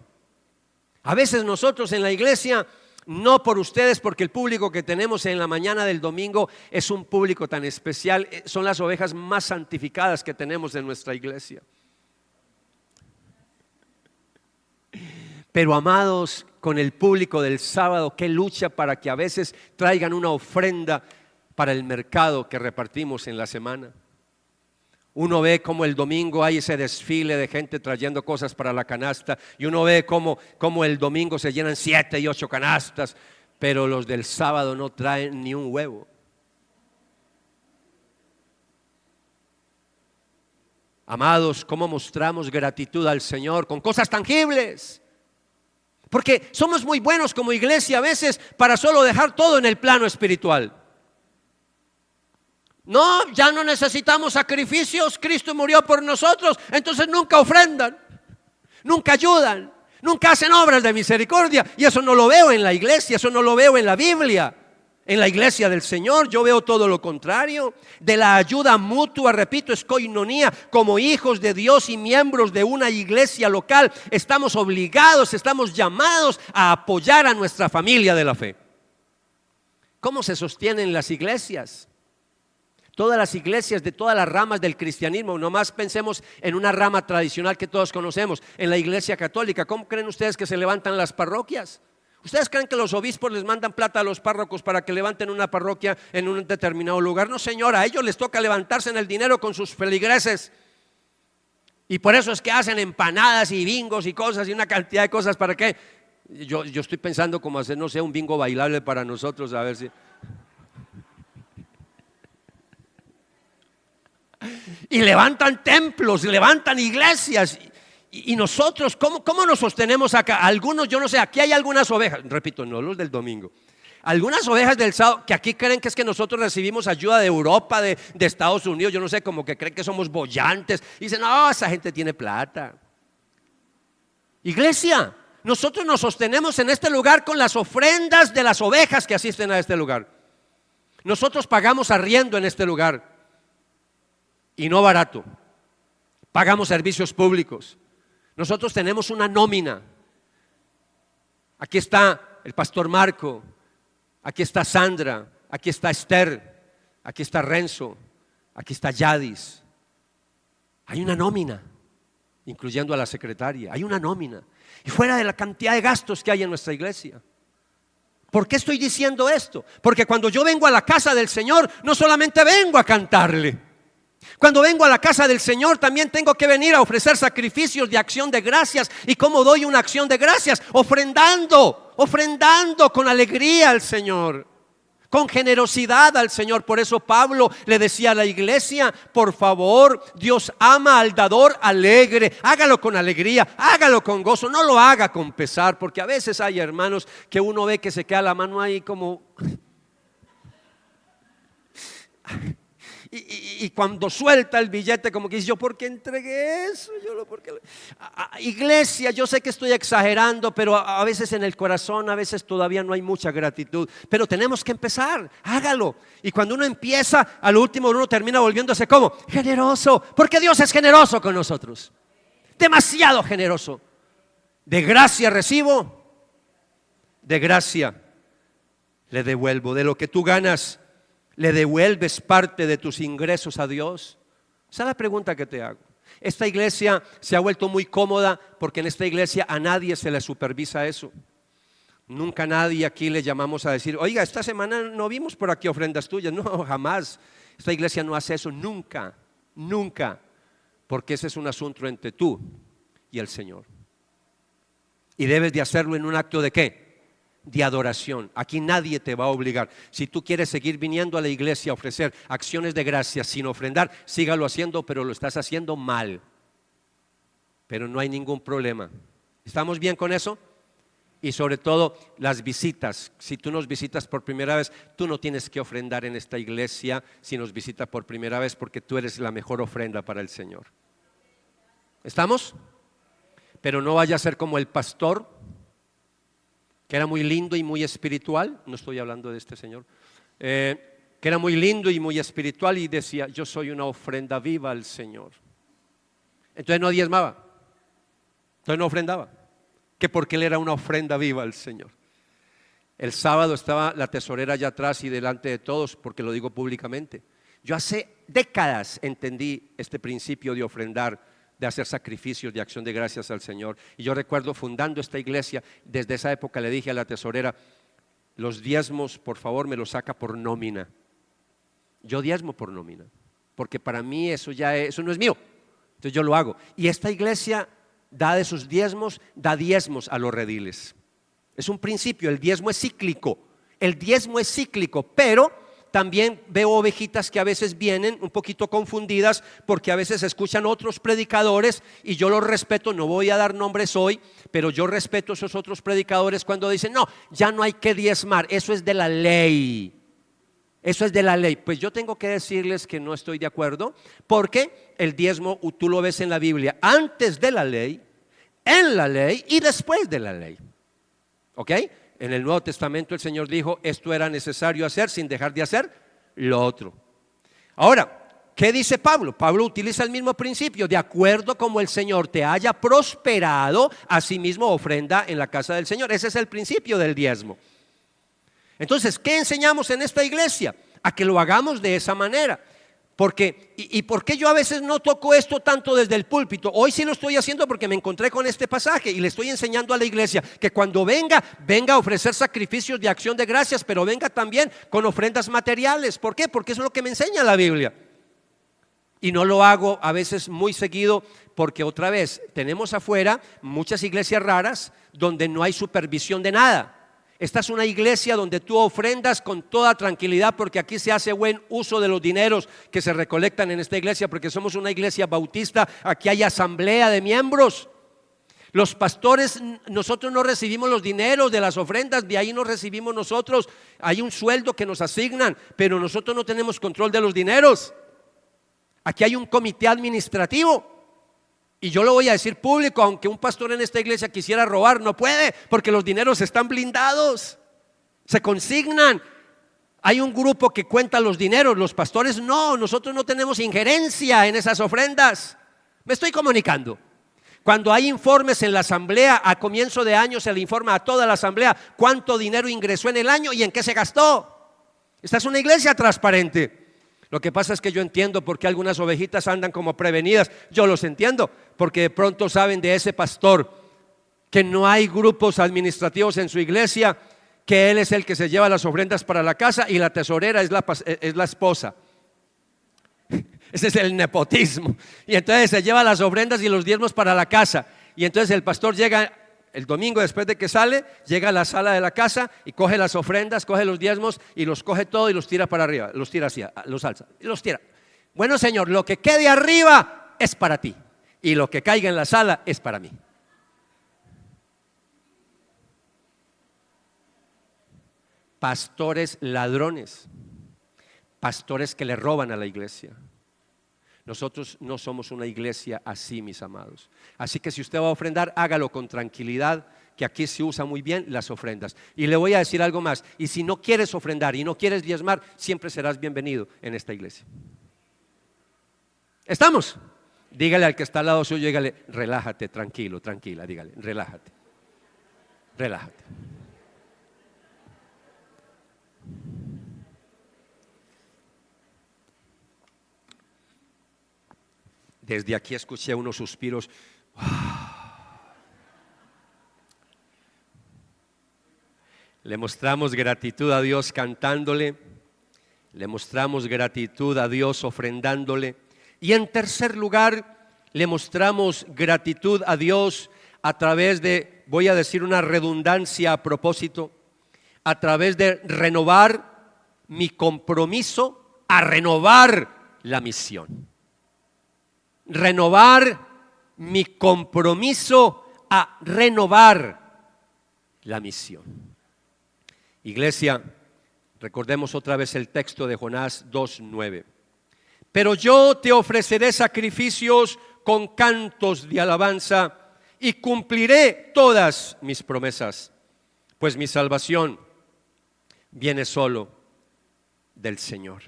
A veces nosotros en la iglesia, no por ustedes, porque el público que tenemos en la mañana del domingo es un público tan especial, son las ovejas más santificadas que tenemos en nuestra iglesia. Pero amados, con el público del sábado, qué lucha para que a veces traigan una ofrenda para el mercado que repartimos en la semana. Uno ve cómo el domingo hay ese desfile de gente trayendo cosas para la canasta, y uno ve cómo el domingo se llenan 7 y 8 canastas, pero los del sábado no traen ni un huevo. Amados, ¿cómo mostramos gratitud al Señor? Con cosas tangibles. Porque somos muy buenos como iglesia a veces para solo dejar todo en el plano espiritual. No, ya no necesitamos sacrificios, Cristo murió por nosotros, entonces nunca ofrendan, nunca ayudan, nunca hacen obras de misericordia. Y eso no lo veo en la iglesia, eso no lo veo en la Biblia. En la iglesia del Señor yo veo todo lo contrario. De la ayuda mutua, repito, es koinonía. Como hijos de Dios y miembros de una iglesia local, estamos obligados, estamos llamados a apoyar a nuestra familia de la fe. ¿Cómo se sostienen las iglesias? Todas las iglesias de todas las ramas del cristianismo, nomás pensemos en una rama tradicional que todos conocemos, en la iglesia católica. ¿Cómo creen ustedes que se levantan las parroquias? ¿Ustedes creen que los obispos les mandan plata a los párrocos para que levanten una parroquia en un determinado lugar? No, señora, a ellos les toca levantarse en el dinero con sus feligreses. Y por eso es que hacen empanadas y bingos y cosas y una cantidad de cosas. ¿Para qué? Yo estoy pensando como hacer, no sé, un bingo bailable para nosotros, a ver si... Y levantan templos, levantan iglesias. Y nosotros, ¿cómo nos sostenemos acá? Algunos, yo no sé, aquí hay algunas ovejas, repito, no los del domingo, algunas ovejas del sábado que aquí creen que es que nosotros recibimos ayuda de Europa, de Estados Unidos, yo no sé, como que creen que somos bollantes. Y dicen, no, esa gente tiene plata. Iglesia, nosotros nos sostenemos en este lugar con las ofrendas de las ovejas que asisten a este lugar. Nosotros pagamos arriendo en este lugar, y no barato. Pagamos servicios públicos. Nosotros tenemos una nómina. Aquí está el pastor Marco, aquí está Sandra, aquí está Esther, aquí está Renzo, aquí está Yadis. Hay una nómina. incluyendo a la secretaria. Hay una nómina. Y fuera de la cantidad de gastos que hay en nuestra iglesia. ¿Por qué estoy diciendo esto? Porque cuando yo vengo a la casa del Señor, no solamente vengo a cantarle. Cuando vengo a la casa del Señor, también tengo que venir a ofrecer sacrificios de acción de gracias. ¿Y cómo doy una acción de gracias? Ofrendando con alegría al Señor, con generosidad al Señor. Por eso Pablo le decía a la iglesia: por favor, Dios ama al dador alegre. Hágalo con alegría, hágalo con gozo, no lo haga con pesar, porque a veces hay hermanos que uno ve que se queda la mano ahí como... Y cuando suelta el billete, como que dice: ¿yo por qué entregué eso? Iglesia, yo sé que estoy exagerando, pero a veces en el corazón, a veces todavía no hay mucha gratitud. Pero tenemos que empezar, hágalo. Y cuando uno empieza, al último uno termina volviéndose como generoso, porque Dios es generoso con nosotros, demasiado generoso. De gracia recibo, de gracia le devuelvo. De lo que tú ganas, ¿le devuelves parte de tus ingresos a Dios? Esa es la pregunta que te hago. Esta iglesia se ha vuelto muy cómoda porque en esta iglesia a nadie se le supervisa eso. Nunca a nadie aquí le llamamos a decir: oiga, esta semana no vimos por aquí ofrendas tuyas. No, jamás. Esta iglesia no hace eso, nunca, nunca. Porque ese es un asunto entre tú y el Señor. Y debes de hacerlo en un acto ¿de qué? De adoración. Aquí nadie te va a obligar. Si tú quieres seguir viniendo a la iglesia a ofrecer acciones de gracias sin ofrendar, sígalo haciendo, pero lo estás haciendo mal. Pero no hay ningún problema. ¿Estamos bien con eso? Y sobre todo las visitas. Si tú nos visitas por primera vez, tú no tienes que ofrendar en esta iglesia si nos visitas por primera vez, porque tú eres la mejor ofrenda para el Señor. ¿Estamos? Pero no vaya a ser como el pastor, que era muy lindo y muy espiritual. No estoy hablando de este señor, que era muy lindo y muy espiritual y decía: yo soy una ofrenda viva al Señor. Entonces no diezmaba, entonces no ofrendaba, que porque él era una ofrenda viva al Señor. El sábado estaba la tesorera allá atrás y delante de todos, porque lo digo públicamente. Yo hace décadas entendí este principio de ofrendar, de hacer sacrificios de acción de gracias al Señor. Y yo recuerdo fundando esta iglesia, desde esa época le dije a la tesorera: los diezmos por favor me los saca por nómina. Yo diezmo por nómina, porque para mí eso no es mío, entonces yo lo hago. Y esta iglesia da de sus diezmos, da diezmos a los rediles. Es un principio, el diezmo es cíclico, pero también veo ovejitas que a veces vienen un poquito confundidas porque a veces escuchan otros predicadores, y yo los respeto. No voy a dar nombres hoy, pero yo respeto a esos otros predicadores cuando dicen: no, ya no hay que diezmar, eso es de la ley. Eso es de la ley. Pues yo tengo que decirles que no estoy de acuerdo, porque el diezmo tú lo ves en la Biblia antes de la ley, en la ley y después de la ley. ¿Ok? En el Nuevo Testamento el Señor dijo: esto era necesario hacer sin dejar de hacer lo otro. Ahora, ¿qué dice Pablo? Pablo utiliza el mismo principio: de acuerdo como el Señor te haya prosperado, asimismo ofrenda en la casa del Señor. Ese es el principio del diezmo. Entonces, ¿qué enseñamos en esta iglesia? A que lo hagamos de esa manera. Porque, ¿y por qué yo a veces no toco esto tanto desde el púlpito? Hoy sí lo estoy haciendo porque me encontré con este pasaje y le estoy enseñando a la iglesia que cuando venga a ofrecer sacrificios de acción de gracias, pero venga también con ofrendas materiales. ¿Por qué? Porque eso es lo que me enseña la Biblia. Y no lo hago a veces muy seguido porque otra vez tenemos afuera muchas iglesias raras donde no hay supervisión de nada. Esta es una iglesia donde tú ofrendas con toda tranquilidad, porque aquí se hace buen uso de los dineros que se recolectan en esta iglesia, porque somos una iglesia bautista. Aquí hay asamblea de miembros. Los pastores, nosotros no recibimos los dineros de las ofrendas, de ahí no recibimos nosotros. Hay un sueldo que nos asignan, pero nosotros no tenemos control de los dineros. Aquí hay un comité administrativo. Y yo lo voy a decir público: aunque un pastor en esta iglesia quisiera robar, no puede, porque los dineros están blindados, se consignan. Hay un grupo que cuenta los dineros, los pastores no. Nosotros no tenemos injerencia en esas ofrendas. Me estoy comunicando. Cuando hay informes en la asamblea, a comienzo de año se le informa a toda la asamblea cuánto dinero ingresó en el año y en qué se gastó. Esta es una iglesia transparente. Lo que pasa es que yo entiendo por qué algunas ovejitas andan como prevenidas. Yo los entiendo, porque de pronto saben de ese pastor que no hay grupos administrativos en su iglesia, que él es el que se lleva las ofrendas para la casa y la tesorera es la esposa. Ese es el nepotismo. Y entonces se lleva las ofrendas y los diezmos para la casa. Y entonces el pastor llega el domingo después de que sale, llega a la sala de la casa y coge las ofrendas, coge los diezmos y los coge todo y los tira para arriba, los tira hacia, los alza y los tira. Bueno, Señor, lo que quede arriba es para ti y lo que caiga en la sala es para mí. Pastores ladrones, pastores que le roban a la iglesia. Nosotros no somos una iglesia así, mis amados. Así que si usted va a ofrendar, hágalo con tranquilidad, que aquí se usa muy bien las ofrendas. Y le voy a decir algo más, y si no quieres ofrendar y no quieres diezmar, siempre serás bienvenido en esta iglesia. ¿Estamos? Dígale al que está al lado suyo, dígale, relájate, tranquilo, tranquila, dígale, relájate, relájate. Desde aquí escuché unos suspiros. Le mostramos gratitud a Dios cantándole, le mostramos gratitud a Dios ofrendándole. Y en tercer lugar, le mostramos gratitud a Dios a través de, voy a decir una redundancia a propósito, a través de renovar mi compromiso a renovar la misión. Renovar mi compromiso a renovar la misión. Iglesia, recordemos otra vez el texto de Jonás 2:9. Pero yo te ofreceré sacrificios con cantos de alabanza y cumpliré todas mis promesas, pues mi salvación viene solo del Señor.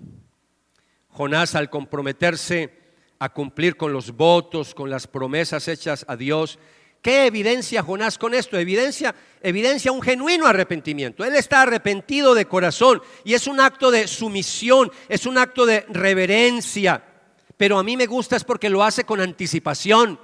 Jonás, al comprometerse a cumplir con los votos, con las promesas hechas a Dios, ¿qué evidencia Jonás con esto? Evidencia un genuino arrepentimiento. Él está arrepentido de corazón y es un acto de sumisión, es un acto de reverencia. Pero a mí me gusta es porque lo hace con anticipación.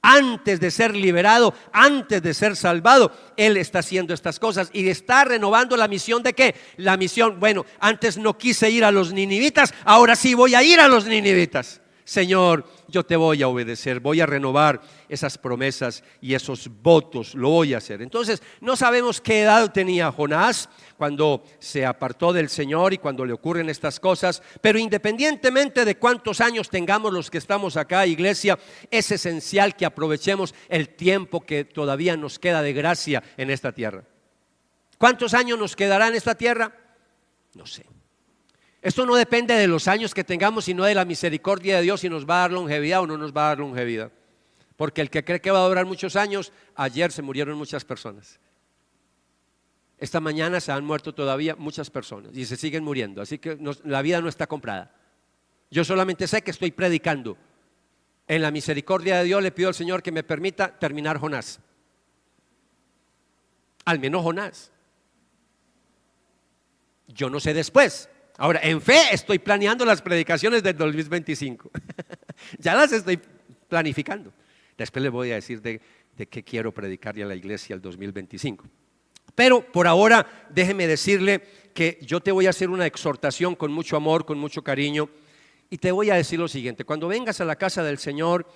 Antes de ser liberado, antes de ser salvado, Él está haciendo estas cosas y está renovando la misión. ¿De qué? La misión, bueno, antes no quise ir a los ninivitas, ahora sí voy a ir a los ninivitas. Señor, yo te voy a obedecer, voy a renovar esas promesas y esos votos, lo voy a hacer. Entonces, no sabemos qué edad tenía Jonás cuando se apartó del Señor y cuando le ocurren estas cosas, pero independientemente de cuántos años tengamos los que estamos acá, iglesia, es esencial que aprovechemos el tiempo que todavía nos queda de gracia en esta tierra. ¿Cuántos años nos quedará en esta tierra? No sé. Esto no depende de los años que tengamos, sino de la misericordia de Dios, si nos va a dar longevidad o no nos va a dar longevidad. Porque el que cree que va a durar muchos años, ayer se murieron muchas personas. Esta mañana se han muerto todavía muchas personas y se siguen muriendo. Así que la vida no está comprada. Yo solamente sé que estoy predicando. En la misericordia de Dios le pido al Señor que me permita terminar Jonás. Al menos Jonás. Yo no sé después. Ahora, en fe estoy planeando las predicaciones del 2025. Ya las estoy planificando. Después les voy a decir de qué quiero predicarle a la iglesia el 2025. Pero por ahora déjeme decirle que yo te voy a hacer una exhortación con mucho amor, con mucho cariño. Y te voy a decir lo siguiente: cuando vengas a la casa del Señor,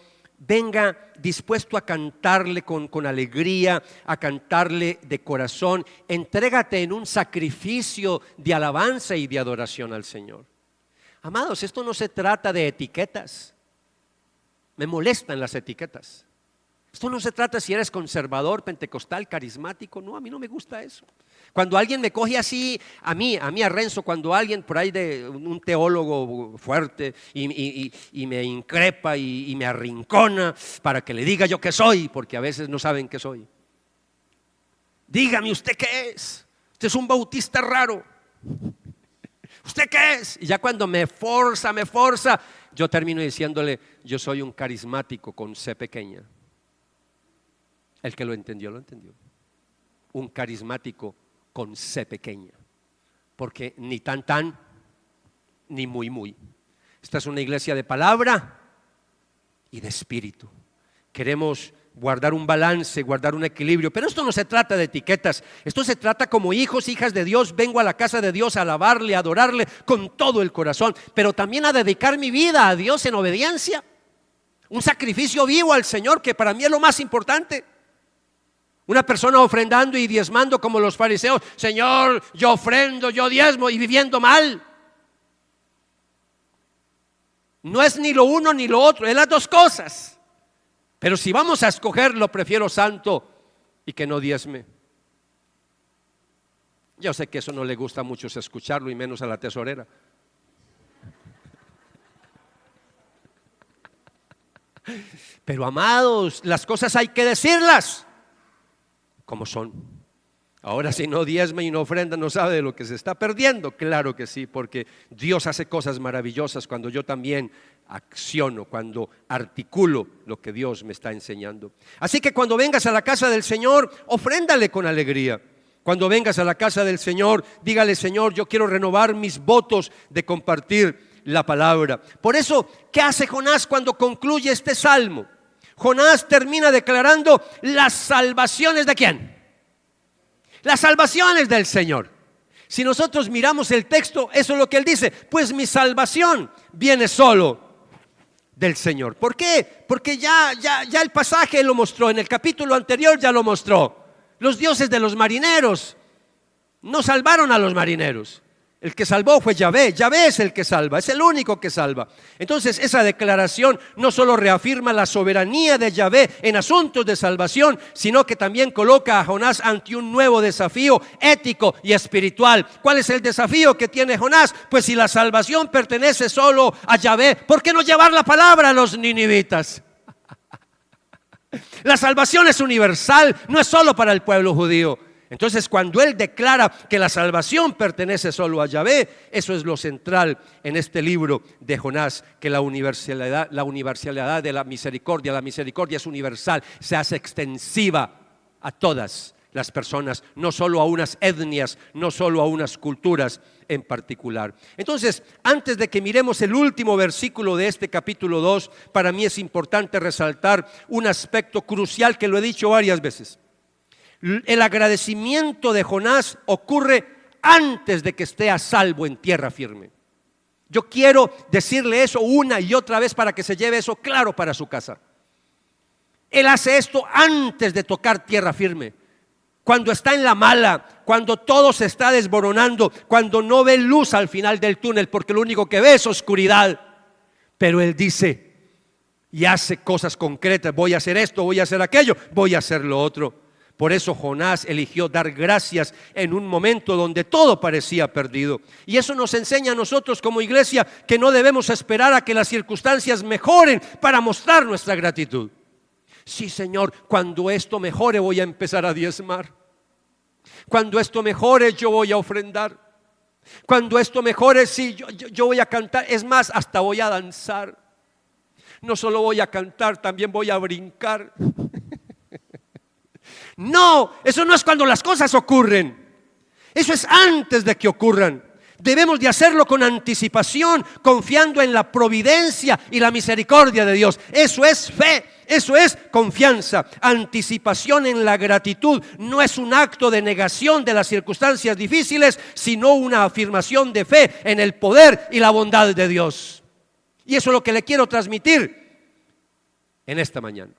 venga dispuesto a cantarle con alegría, a cantarle de corazón. Entrégate en un sacrificio de alabanza y de adoración al Señor. Amados, esto no se trata de etiquetas. Me molestan las etiquetas. Esto no se trata si eres conservador, pentecostal, carismático. No, a mí no me gusta eso. Cuando alguien me coge así, a mí a Renzo, cuando alguien por ahí de un teólogo fuerte y me increpa y me arrincona para que le diga yo qué soy, porque a veces no saben qué soy. Dígame, ¿usted qué es? Usted es un bautista raro. ¿Usted qué es? Y ya cuando me forza, yo termino diciéndole, yo soy un carismático con C pequeña. El que lo entendió, lo entendió. Un carismático con C pequeña. Porque ni tan, ni muy. Esta es una iglesia de palabra y de espíritu. Queremos guardar un balance, guardar un equilibrio, pero esto no se trata de etiquetas. Esto se trata como hijos, hijas de Dios. Vengo a la casa de Dios a alabarle, a adorarle con todo el corazón, pero también a dedicar mi vida a Dios en obediencia. Un sacrificio vivo al Señor, que para mí es lo más importante. Una persona ofrendando y diezmando como los fariseos: Señor, yo ofrendo, yo diezmo, y viviendo mal. No es ni lo uno ni lo otro, es las dos cosas. Pero si vamos a escoger, lo prefiero santo y que no diezme. Yo sé que eso no le gusta a muchos escucharlo, y menos a la tesorera. Pero amados, las cosas hay que decirlas como son. Ahora, si no diezma y no ofrenda, no sabe de lo que se está perdiendo. Claro que sí, porque Dios hace cosas maravillosas cuando yo también acciono, cuando articulo lo que Dios me está enseñando. Así que cuando vengas a la casa del Señor, ofréndale con alegría. Cuando vengas a la casa del Señor, dígale: Señor, yo quiero renovar mis votos de compartir la palabra. Por eso, ¿qué hace Jonás cuando concluye este salmo? Jonás termina declarando las salvaciones ¿de quién? Las salvaciones del Señor. Si nosotros miramos el texto, eso es lo que él dice: pues mi salvación viene solo del Señor. ¿Por qué? Porque ya el pasaje lo mostró, en el capítulo anterior ya lo mostró. Los dioses de los marineros no salvaron a los marineros. El que salvó fue Yahvé. Yahvé es el que salva, es el único que salva. Entonces, esa declaración no solo reafirma la soberanía de Yahvé en asuntos de salvación, sino que también coloca a Jonás ante un nuevo desafío ético y espiritual. ¿Cuál es el desafío que tiene Jonás? Pues si la salvación pertenece solo a Yahvé, ¿por qué no llevar la palabra a los ninivitas? La salvación es universal, no es solo para el pueblo judío. Entonces, cuando él declara que la salvación pertenece solo a Yahvé, eso es lo central en este libro de Jonás, que la universalidad de la misericordia es universal, se hace extensiva a todas las personas, no solo a unas etnias, no solo a unas culturas en particular. Entonces, antes de que miremos el último versículo de este capítulo 2, para mí es importante resaltar un aspecto crucial que lo he dicho varias veces. El agradecimiento de Jonás ocurre antes de que esté a salvo en tierra firme. Yo quiero decirle eso una y otra vez para que se lleve eso claro para su casa. Él hace esto antes de tocar tierra firme. Cuando está en la mala, cuando todo se está desboronando, cuando no ve luz al final del túnel, porque lo único que ve es oscuridad. Pero él dice y hace cosas concretas: voy a hacer esto, voy a hacer aquello, voy a hacer lo otro. Por eso Jonás eligió dar gracias en un momento donde todo parecía perdido. Y eso nos enseña a nosotros como iglesia que no debemos esperar a que las circunstancias mejoren para mostrar nuestra gratitud. Sí, Señor, cuando esto mejore voy a empezar a diezmar. Cuando esto mejore yo voy a ofrendar. Cuando esto mejore, sí, yo voy a cantar. Es más, hasta voy a danzar. No solo voy a cantar, también voy a brincar. No, eso no es cuando las cosas ocurren. Eso es antes de que ocurran. Debemos de hacerlo con anticipación, confiando en la providencia y la misericordia de Dios. Eso es fe, eso es confianza. Anticipación en la gratitud no es un acto de negación de las circunstancias difíciles, sino una afirmación de fe en el poder y la bondad de Dios. Y eso es lo que le quiero transmitir en esta mañana.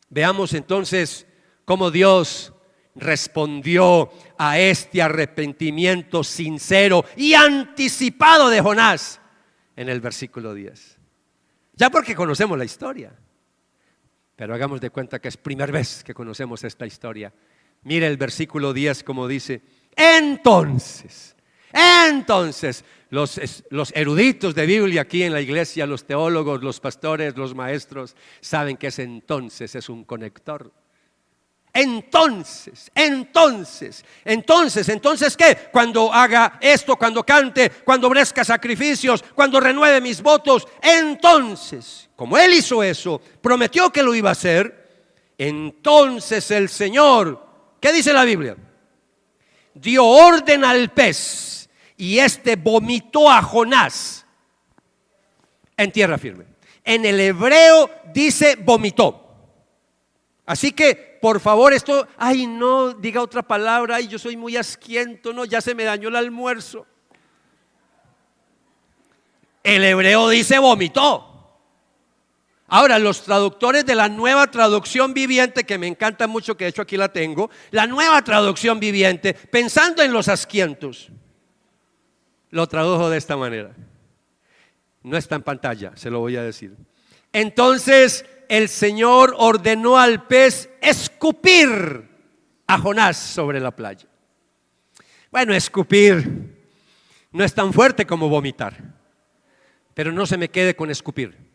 Veamos entonces cómo Dios respondió a este arrepentimiento sincero y anticipado de Jonás en el versículo 10. Ya porque conocemos la historia, pero hagamos de cuenta que es primera vez que conocemos esta historia. Mire el versículo 10 como dice: entonces, los eruditos de Biblia aquí en la iglesia, los teólogos, los pastores, los maestros, saben que ese entonces es un conector. Entonces, ¿qué? Cuando haga esto, cuando cante, cuando ofrezca sacrificios, cuando renueve mis votos, entonces, como él hizo eso, prometió que lo iba a hacer, entonces el Señor, ¿qué dice la Biblia? Dio orden al pez y este vomitó a Jonás en tierra firme. En el hebreo dice vomitó. Así que, por favor, esto, ay no, diga otra palabra, ay yo soy muy asquiento, no, ya se me dañó el almuerzo. El hebreo dice vomitó. Ahora, los traductores de la Nueva Traducción Viviente, que me encanta mucho, que de hecho aquí la tengo, la Nueva Traducción Viviente, pensando en los asquientos, lo tradujo de esta manera. No está en pantalla, se lo voy a decir. Entonces el Señor ordenó al pez escupir a Jonás sobre la playa. Bueno, escupir no es tan fuerte como vomitar, pero no se me quede con escupir.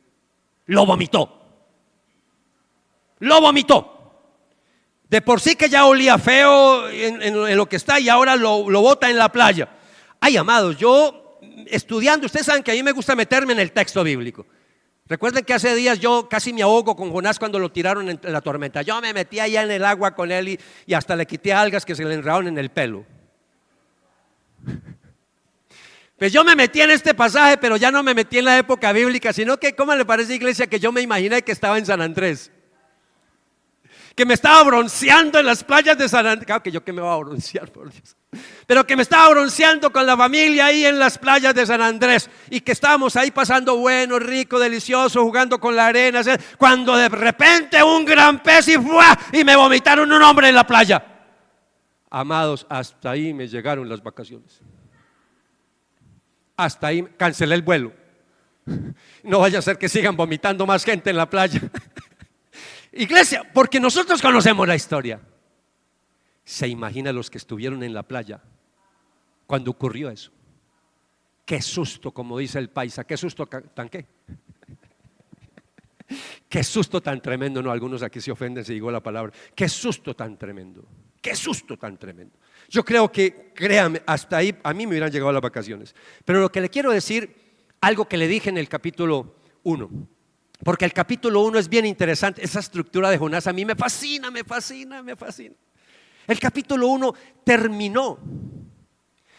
Lo vomitó. Lo vomitó. De por sí que ya olía feo en lo que está, y ahora lo bota en la playa. Ay, amados, yo estudiando, ustedes saben que a mí me gusta meterme en el texto bíblico. Recuerden que hace días yo casi me ahogo con Jonás cuando lo tiraron en la tormenta. Yo me metí allá en el agua con él y hasta le quité algas que se le enredaron en el pelo. Pues yo me metí en este pasaje, pero ya no me metí en la época bíblica, sino que, ¿cómo le parece, iglesia, que yo me imaginé que estaba en San Andrés? Que me estaba bronceando en las playas de San Andrés. Claro que yo que me voy a broncear, por Dios. Pero que me estaba bronceando con la familia ahí en las playas de San Andrés, y que estábamos ahí pasando bueno, rico, delicioso, jugando con la arena, cuando de repente un gran pez y me vomitaron un hombre en la playa. Amados, hasta ahí me llegaron las vacaciones. Hasta ahí cancelé el vuelo. No vaya a ser que sigan vomitando más gente en la playa. Iglesia, porque nosotros conocemos la historia. ¿Se imagina los que estuvieron en la playa cuando ocurrió eso? Qué susto, como dice el paisa. Qué susto tan qué. Qué susto tan tremendo. No, algunos aquí se ofenden si digo la palabra. Qué susto tan tremendo. Qué susto tan tremendo. Yo creo que, créame, hasta ahí a mí me hubieran llegado las vacaciones. Pero lo que le quiero decir, algo que le dije en el capítulo 1, porque el capítulo 1 es bien interesante. Esa estructura de Jonás a mí me fascina, me fascina, me fascina. El capítulo 1 terminó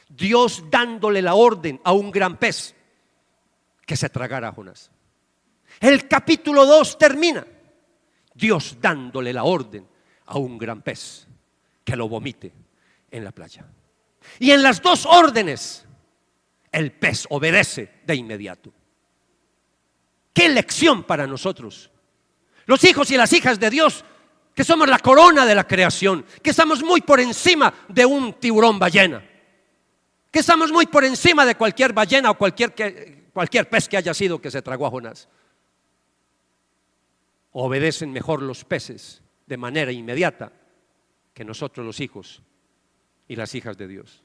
Dios dándole la orden a un gran pez que se tragara a Jonás. El capítulo 2 termina Dios dándole la orden a un gran pez que lo vomite en la playa. Y en las dos órdenes el pez obedece de inmediato. ¿Qué lección para nosotros? Los hijos y las hijas de Dios, que somos la corona de la creación, que estamos muy por encima de un tiburón ballena, que estamos muy por encima de cualquier ballena o cualquier pez que haya sido que se tragó a Jonás. Obedecen mejor los peces de manera inmediata que nosotros, los hijos y las hijas de Dios.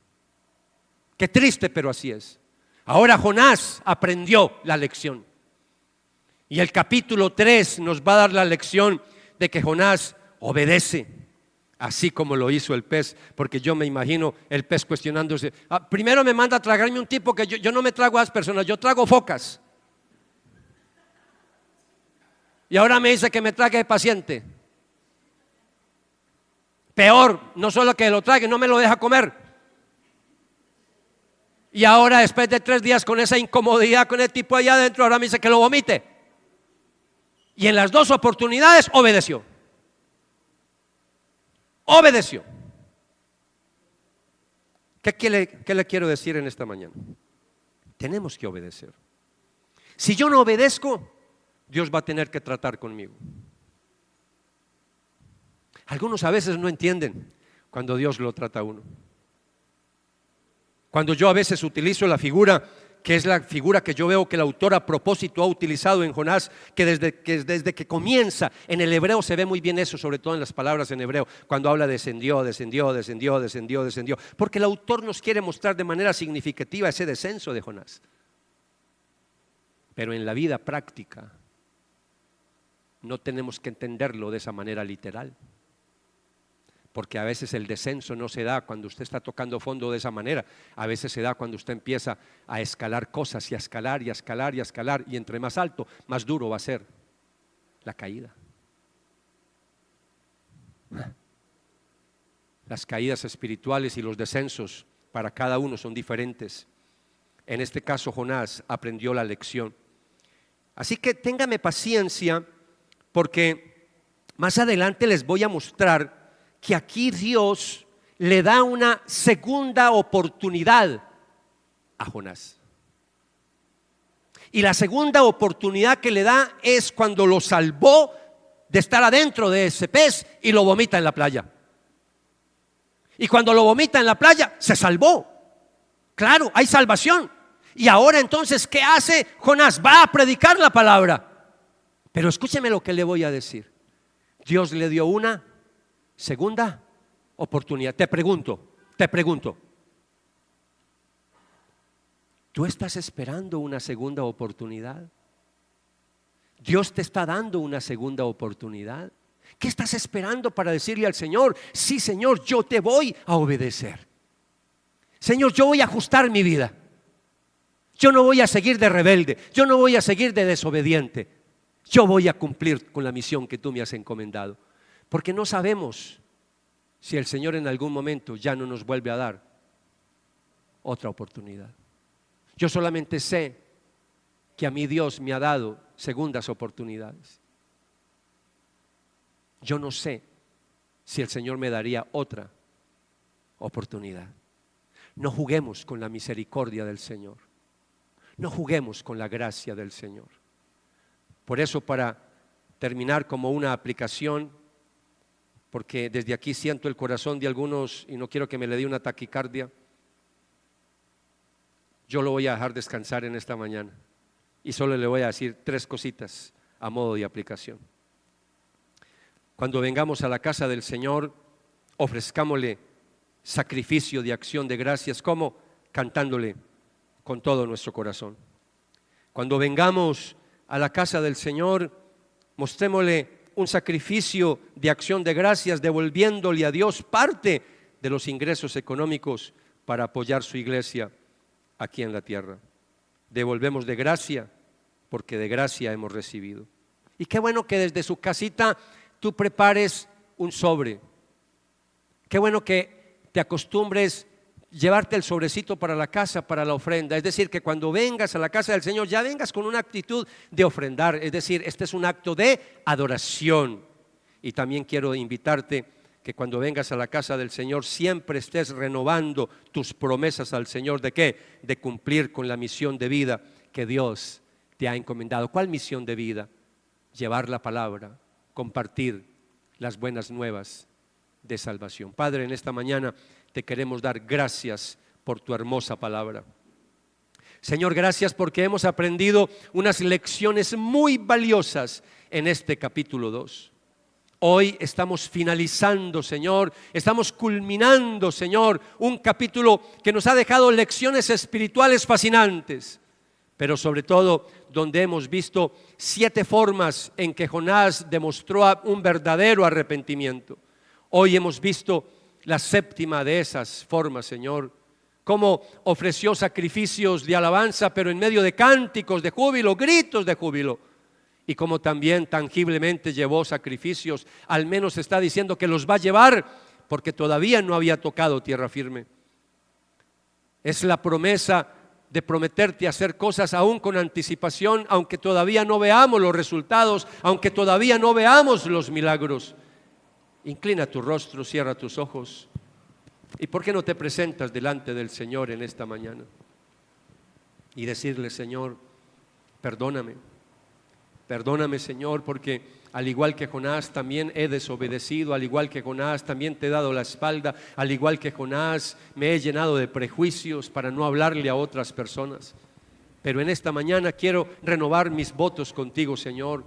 Qué triste, pero así es. Ahora Jonás aprendió la lección, y el capítulo 3 nos va a dar la lección de que Jonás obedece, así como lo hizo el pez. Porque yo me imagino el pez cuestionándose: primero me manda a tragarme un tipo que yo no me trago a las personas, yo trago focas, y ahora me dice que me trague de paciente. Peor, no solo que lo trague, no me lo deja comer. Y ahora, después de 3 días con esa incomodidad con el tipo allá adentro, ahora me dice que lo vomite. Y en las dos oportunidades obedeció. Obedeció. ¿Qué le quiero decir en esta mañana? Tenemos que obedecer. Si yo no obedezco, Dios va a tener que tratar conmigo. Algunos a veces no entienden cuando Dios lo trata a uno. Cuando yo a veces utilizo la figura, que es la figura que yo veo que el autor a propósito ha utilizado en Jonás, que desde que comienza, en el hebreo se ve muy bien eso, sobre todo en las palabras en hebreo, cuando habla descendió, porque el autor nos quiere mostrar de manera significativa ese descenso de Jonás. Pero en la vida práctica no tenemos que entenderlo de esa manera literal. Porque a veces el descenso no se da cuando usted está tocando fondo de esa manera. A veces se da cuando usted empieza a escalar cosas y a escalar y a escalar y a escalar, y entre más alto, más duro va a ser la caída. Las caídas espirituales y los descensos para cada uno son diferentes. En este caso, Jonás aprendió la lección. Así que téngame paciencia, porque más adelante les voy a mostrar que aquí Dios le da una segunda oportunidad a Jonás. Y la segunda oportunidad que le da es cuando lo salvó de estar adentro de ese pez y lo vomita en la playa. Y cuando lo vomita en la playa, se salvó. Claro, hay salvación. Y ahora entonces, ¿qué hace Jonás? Va a predicar la palabra. Pero escúcheme lo que le voy a decir. Dios le dio una segunda oportunidad. Te pregunto, ¿tú estás esperando una segunda oportunidad? ¿Dios te está dando una segunda oportunidad? ¿Qué estás esperando para decirle al Señor? Sí, Señor, yo te voy a obedecer. Señor, yo voy a ajustar mi vida. Yo no voy a seguir de rebelde. Yo no voy a seguir de desobediente. Yo voy a cumplir con la misión que tú me has encomendado. Porque no sabemos si el Señor en algún momento ya no nos vuelve a dar otra oportunidad. Yo solamente sé que a mí Dios me ha dado segundas oportunidades. Yo no sé si el Señor me daría otra oportunidad. No juguemos con la misericordia del Señor. No juguemos con la gracia del Señor. Por eso, para terminar como una aplicación, porque desde aquí siento el corazón de algunos y no quiero que me le dé una taquicardia, yo lo voy a dejar descansar en esta mañana y solo le voy a decir 3 cositas a modo de aplicación. Cuando vengamos a la casa del Señor, ofrezcámosle sacrificio de acción de gracias. ¿Cómo? Cantándole con todo nuestro corazón. Cuando vengamos a la casa del Señor, mostrémosle un sacrificio de acción de gracias, devolviéndole a Dios parte de los ingresos económicos para apoyar su iglesia aquí en la tierra. Devolvemos de gracia porque de gracia hemos recibido. Y qué bueno que desde su casita tú prepares un sobre. Qué bueno que te acostumbres llevarte el sobrecito para la casa, para la ofrenda. Es decir, que cuando vengas a la casa del Señor ya vengas con una actitud de ofrendar. Es decir, este es un acto de adoración. Y también quiero invitarte que cuando vengas a la casa del Señor siempre estés renovando tus promesas al Señor. ¿De qué? De cumplir con la misión de vida que Dios te ha encomendado. ¿Cuál misión de vida? Llevar la palabra, compartir las buenas nuevas de salvación. Padre, en esta mañana te queremos dar gracias por tu hermosa palabra. Señor, gracias porque hemos aprendido unas lecciones muy valiosas en este capítulo 2. Hoy estamos finalizando, Señor, estamos culminando, Señor, un capítulo que nos ha dejado lecciones espirituales fascinantes, pero sobre todo donde hemos visto 7 formas en que Jonás demostró un verdadero arrepentimiento. Hoy hemos visto la 7ª de esas formas, Señor, cómo ofreció sacrificios de alabanza, pero en medio de cánticos de júbilo, gritos de júbilo, y cómo también tangiblemente llevó sacrificios. Al menos está diciendo que los va a llevar porque todavía no había tocado tierra firme. Es la promesa de prometerte hacer cosas aún con anticipación, aunque todavía no veamos los resultados, aunque todavía no veamos los milagros. Inclina tu rostro, cierra tus ojos. ¿Y por qué no te presentas delante del Señor en esta mañana? Y decirle: Señor, perdóname. Perdóname, Señor, porque al igual que Jonás también he desobedecido, al igual que Jonás también te he dado la espalda, al igual que Jonás me he llenado de prejuicios para no hablarle a otras personas. Pero en esta mañana quiero renovar mis votos contigo, Señor.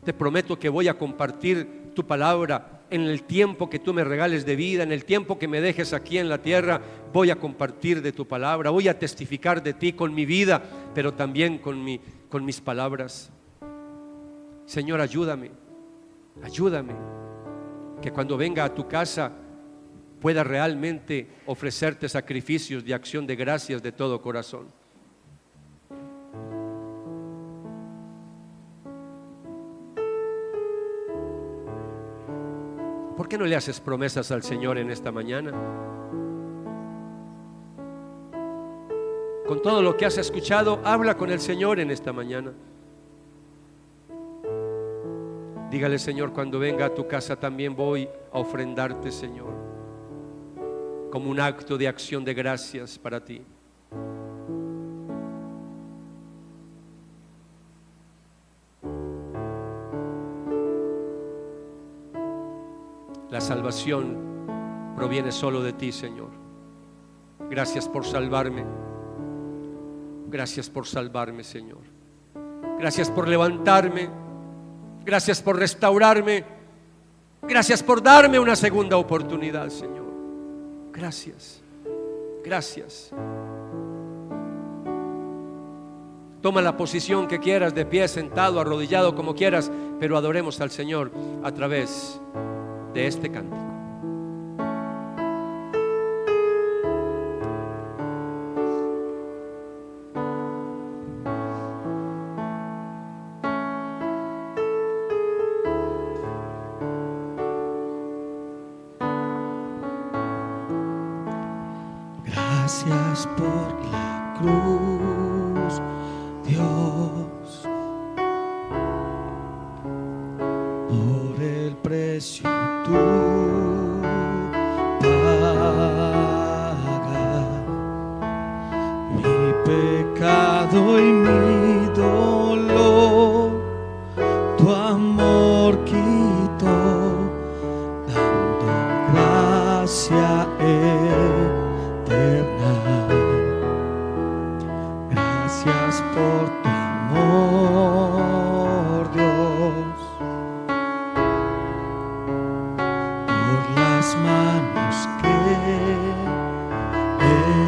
Te prometo que voy a compartir tu palabra en el tiempo que tú me regales de vida, en el tiempo que me dejes aquí en la tierra. Voy a compartir de tu palabra, voy a testificar de ti con mi vida, pero también con mis palabras. Señor, ayúdame, que cuando venga a tu casa pueda realmente ofrecerte sacrificios de acción de gracias de todo corazón. ¿Por qué no le haces promesas al Señor en esta mañana? con todo lo que has escuchado, habla con el Señor en esta mañana. Dígale: Señor, cuando venga a tu casa también voy a ofrendarte, Señor, como un acto de acción de gracias para ti. La salvación proviene solo de ti, Señor. Gracias por salvarme. Gracias por salvarme, Señor. Gracias por levantarme. Gracias por restaurarme. Gracias por darme una segunda oportunidad, Señor. Gracias. Gracias. Toma la posición que quieras, de pie, sentado, arrodillado, como quieras, pero adoremos al Señor a través de este cántico. Gracias por la cruz, Dios, por el precio tú pagas, mi pecado y mi dolor, tu amor quitó, dando gracia eterna. Gracias por tu amor, Dios, por las manos que herí,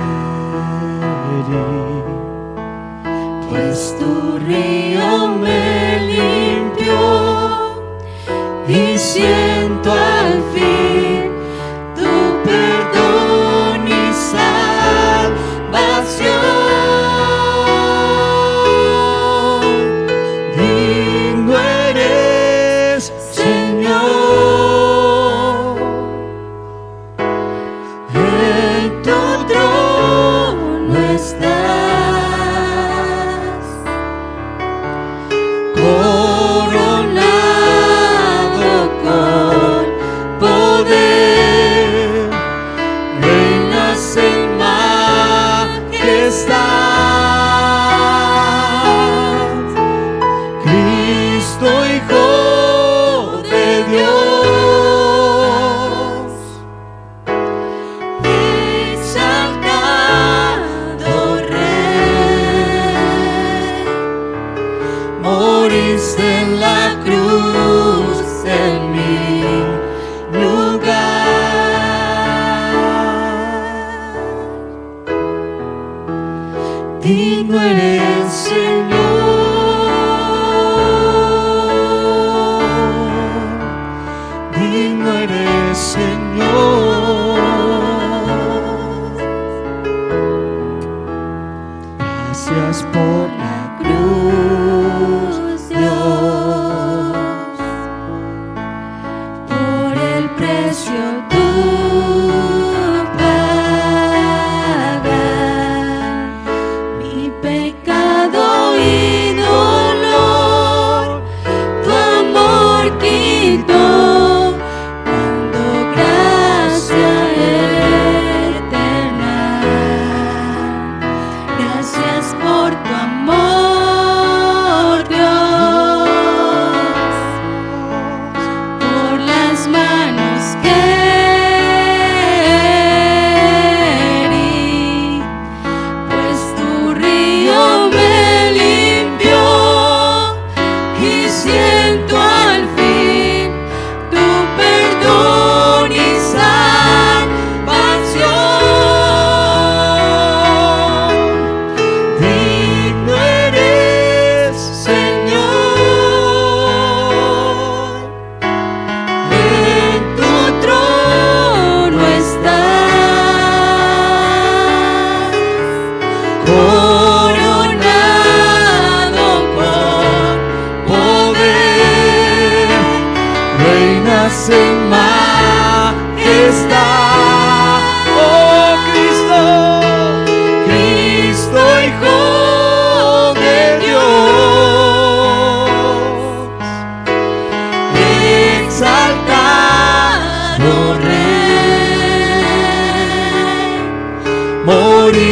pues tu río me limpió y siento al fin tu perdón y salvación.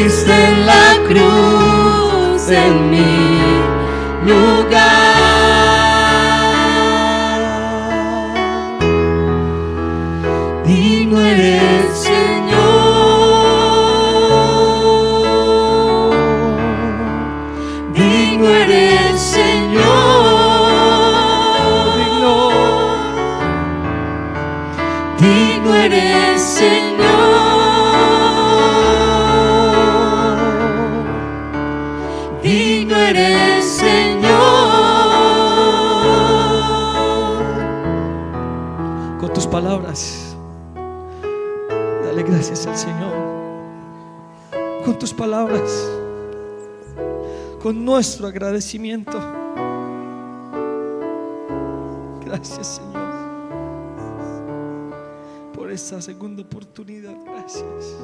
moriste en la cruz en mi lugar. Digno eres, Señor. Digno eres, Señor. Digno eres, Señor. Digno eres, Señor. Con tus palabras, dale gracias al Señor. Con tus palabras, con nuestro agradecimiento. Gracias, Señor, por esta segunda oportunidad. Gracias.